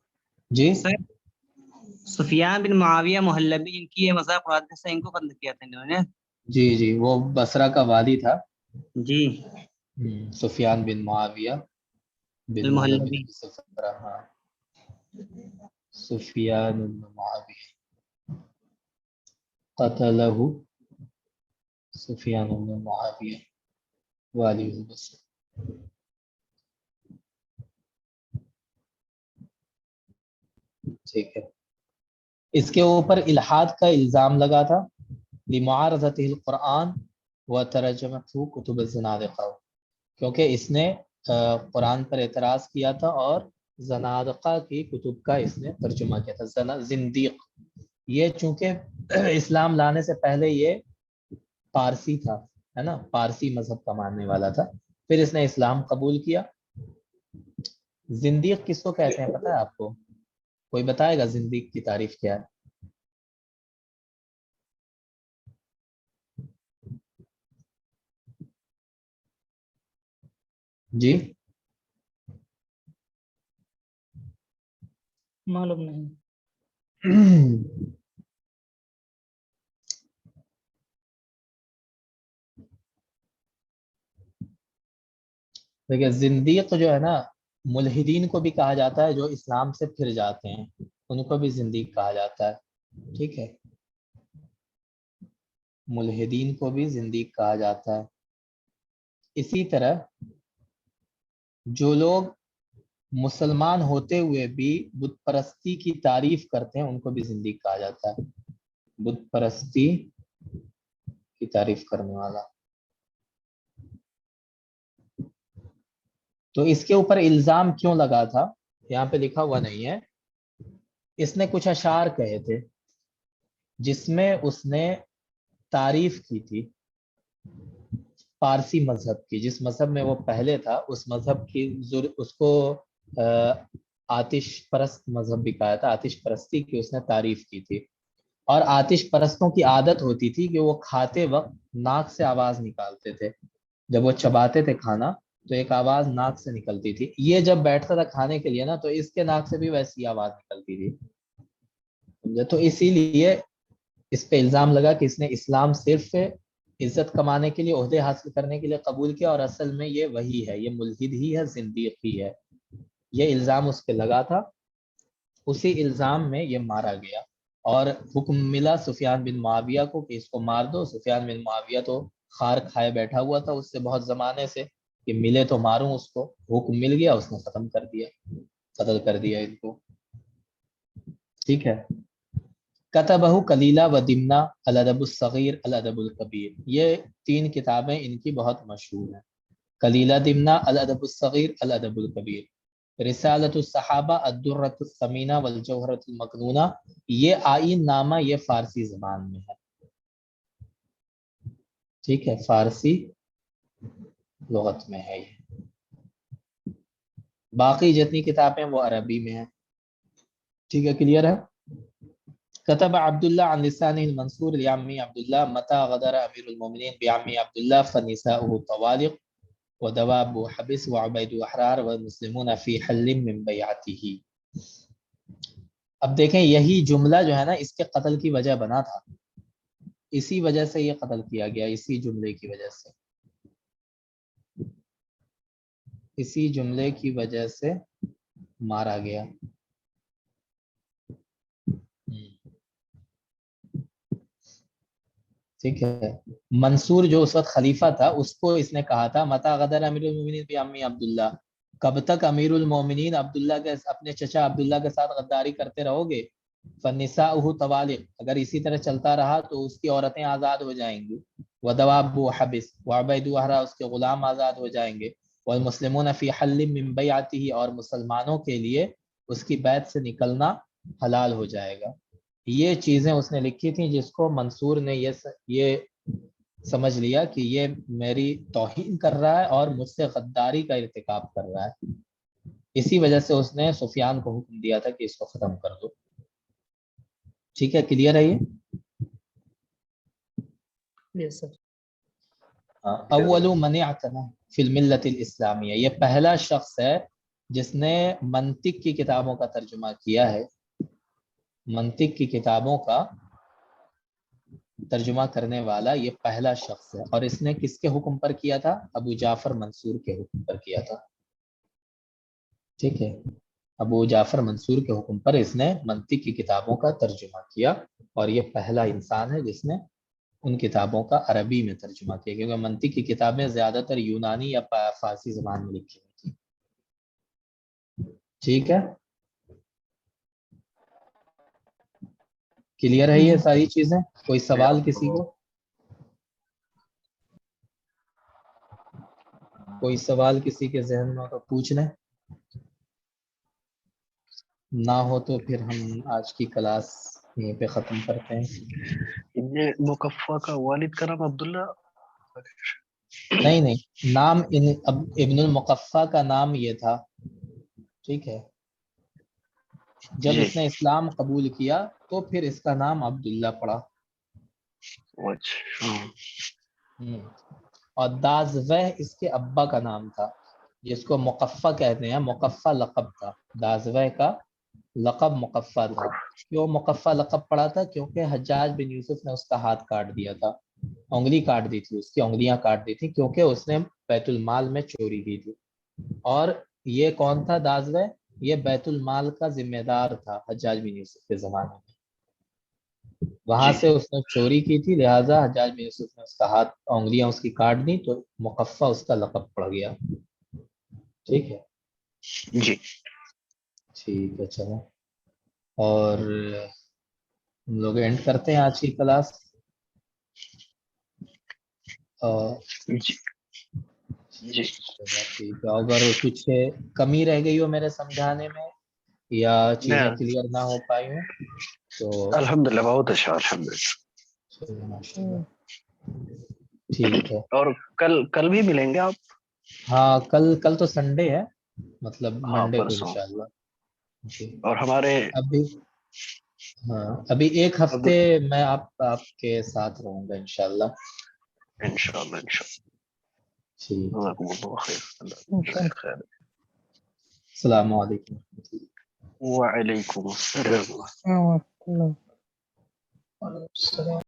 جی سفیان بن معاویہ محلبی، جن کی یہ مذاق اڑاتے سے ان کو قتل کیا تھا انہوں نے۔ جی جی، وہ بصرہ کا وادی تھا جی، سفیان بن معاویہ بن محلب بن ابی سفرہ، ہاں سفیان بن معاویہ قتلہ سفیان بن معاویہ والی البصرہ۔ ٹھیک ہے، اس کے اوپر الحاد کا الزام لگا تھا، لمعارضتہ القرآن وترجمتہ کتب الزنادقہ، کیونکہ اس نے قرآن پر اعتراض کیا تھا اور زنادقہ کی کتب کا اس نے ترجمہ کیا تھا۔ زندیق، یہ چونکہ اسلام لانے سے پہلے یہ پارسی تھا، ہے نا، پارسی مذہب کا ماننے والا تھا، پھر اس نے اسلام قبول کیا۔ زندیق کس کو کہتے ہیں پتہ ہے آپ کو؟ کوئی بتائے گا زندیق کی تعریف کیا ہے؟ جی معلوم نہیں۔ دیکھیے زندیق جو ہے نا، ملحدین کو بھی کہا جاتا ہے، جو اسلام سے پھر جاتے ہیں ان کو بھی زندیق کہا جاتا ہے، ٹھیک ہے، ملحدین کو بھی زندیق کہا جاتا ہے۔ اسی طرح جو لوگ مسلمان ہوتے ہوئے بھی بت پرستی کی تعریف کرتے ہیں ان کو بھی زندیق کہا جاتا ہے، بت پرستی کی تعریف کرنے والا۔ تو اس کے اوپر الزام کیوں لگا تھا یہاں پہ لکھا ہوا نہیں ہے، اس نے کچھ اشعار کہے تھے جس میں اس نے تعریف کی تھی پارسی مذہب کی، جس مذہب میں وہ پہلے تھا اس مذہب کی، اس کو آتش پرست مذہب بھی کہا تھا، آتش پرستی کی اس نے تعریف کی تھی، اور آتش پرستوں کی عادت ہوتی تھی کہ وہ کھاتے وقت ناک سے آواز نکالتے تھے، جب وہ چباتے تھے کھانا تو ایک آواز ناک سے نکلتی تھی، یہ جب بیٹھتا تھا کھانے کے لیے نا تو اس کے ناک سے بھی ویسی آواز نکلتی تھی، تو اسی لیے اس پہ الزام لگا کہ اس نے اسلام صرف عزت کمانے کے لیے، عہدے حاصل کرنے کے لیے قبول کیا، اور اصل میں یہ وہی ہے، یہ ملحد ہی ہے، زندیق ہی ہے، یہ الزام اس پہ لگا تھا، اسی الزام میں یہ مارا گیا، اور حکم ملا سفیان بن معاویہ کو کہ اس کو مار دو۔ سفیان بن معاویہ تو خار کھائے بیٹھا ہوا تھا اس سے بہت زمانے سے کہ ملے تو ماروں اس کو، حکم مل گیا، اس نے ختم کر دیا، قتل کر دیا ان کو، ٹھیک ہے۔ کتبہ کلیلہ و دمنہ، الادب الصغیر، الادب الکبیر، یہ تین کتابیں ان کی بہت مشہور ہیں، کلیلہ دمنہ، الادب الصغیر، الادب الکبیر۔ رسالۃ الصحابہ، الدرۃ الثمینہ والجوہرۃ المکنونہ، یہ آئین نامہ یہ فارسی زبان میں ہے، ٹھیک ہے، فارسی لغت میں ہے یہ، باقی جتنی کتابیں وہ عربی میں ہیں، ٹھیک ہے، کلیئر ہے۔ كتب عبد الله عن لسانه المنصور لعمه عبد الله متى غدر امير المؤمنين بعمه عبد الله فنساؤه طوالق ودواب حبس وعبيد احرار والمسلمون في حل من بيعته۔ اب دیکھیں یہی جملہ جو ہے نا اس کے قتل کی وجہ بنا تھا، اسی وجہ سے یہ قتل کیا گیا، اسی جملے کی وجہ سے، اسی جملے کی وجہ سے مارا گیا۔ ٹھیک ہے. منصور جو اس وقت خلیفہ تھا اس کو اس نے کہا تھا متا غدر امیر المومنین بھی امی عبداللہ، کب تک امیر المومنین عبداللہ کے اپنے چچا عبداللہ کے ساتھ غداری کرتے رہو گے؟ فنساؤہ طوالق، اگر اسی طرح چلتا رہا تو اس کی عورتیں آزاد ہو جائیں گی. ودوابہ حبس وعبید وحرا، اس کے غلام آزاد ہو جائیں گے. والمسلمون فی حل من بیعتہ، اور مسلمانوں کے لیے اس کی بیعت سے نکلنا حلال ہو جائے گا. یہ چیزیں اس نے لکھی تھیں جس کو منصور نے یہ سمجھ لیا کہ یہ میری توہین کر رہا ہے اور مجھ سے غداری کا ارتکاب کر رہا ہے. اسی وجہ سے اس نے سفیان کو حکم دیا تھا کہ اس کو ختم کر دو. ٹھیک ہے، کلیئر ہے یہ؟ یس سر. اول من اعتنى فی الملت الاسلامیہ، یہ پہلا شخص ہے جس نے منطق کی کتابوں کا ترجمہ کیا ہے. منطق کی کتابوں کا ترجمہ کرنے والا یہ پہلا شخص ہے. اور اس نے کس کے حکم پر کیا تھا؟ ابو جعفر منصور کے حکم پر کیا تھا. ٹھیک ہے، ابو جعفر منصور کے حکم پر اس نے منطق کی کتابوں کا ترجمہ کیا، اور یہ پہلا انسان ہے جس نے ان کتابوں کا عربی میں ترجمہ کیا، کیونکہ منطق کی کتابیں زیادہ تر یونانی یا فارسی زبان میں لکھی ہوئی تھی. ٹھیک ہے، کلیئر ہے یہ ساری چیزیں؟ کوئی سوال کسی کو؟ کوئی سوال کسی کے ذہن میں تو پوچھ لیں، نہ ہو تو پھر ہم آج کی کلاس یہیں پہ ختم کرتے ہیں. یہ مکفہ کا والد کا نام عبداللہ؟ نہیں، نام ابن المقفع کا نام یہ تھا. ٹھیک ہے، جب اس نے اسلام قبول کیا تو پھر اس کا نام عبداللہ پڑا. اور دازوہ اس کے ابا کا نام تھا جس کو مقفع کہتے ہیں. مقفع لقب تھا، دازوہ کا لقب مقفع تھا. کیوں مقفع لقب پڑا تھا؟ کیونکہ حجاج بن یوسف نے اس کا ہاتھ کاٹ دیا تھا، انگلی کاٹ دی تھی، اس کی انگلیاں کاٹ دی تھی، کیونکہ اس نے بیت المال میں چوری کی تھی. اور یہ کون تھا دازوہ؟ یہ بیت المال کا ذمہ دار تھا حجاج بن یوسف کے زمانے میں. وہاں سے اس نے چوری کی تھی، لہٰذا حجاج بن یوسف نے اس کا ہاتھ انگلیاں اس کی کاٹ دی، تو مقفع اس کا لقب پڑ گیا. ٹھیک ہے جی، ٹھیک ہے، چلو. اور ہم لوگ اینڈ کرتے ہیں آج کی کلاس. جی ٹھیک ہے، اگر کچھ کمی رہ گئی ہو میرے سمجھانے میں یا چیزیں کلیئر نہ ہو پائی ہوں تو الحمدللہ بہت اچھا، الحمدللہ. ماشاءاللہ. ٹھیک ہے، اور کل بھی ملیں گے آپ؟ ہاں کل تو سنڈے ہے، مطلب ہاں، منڈے کو پرسوں. انشاءاللہ. جی، اور ہمارے ابھی ایک ہفتے میں آپ کے ساتھ رہوں گا انشاءاللہ. انشاءاللہ. ٹھیک ہے، جزاکم اللہ خیر. خیر. السلام علیکم. وعلیکم السلام. السلام.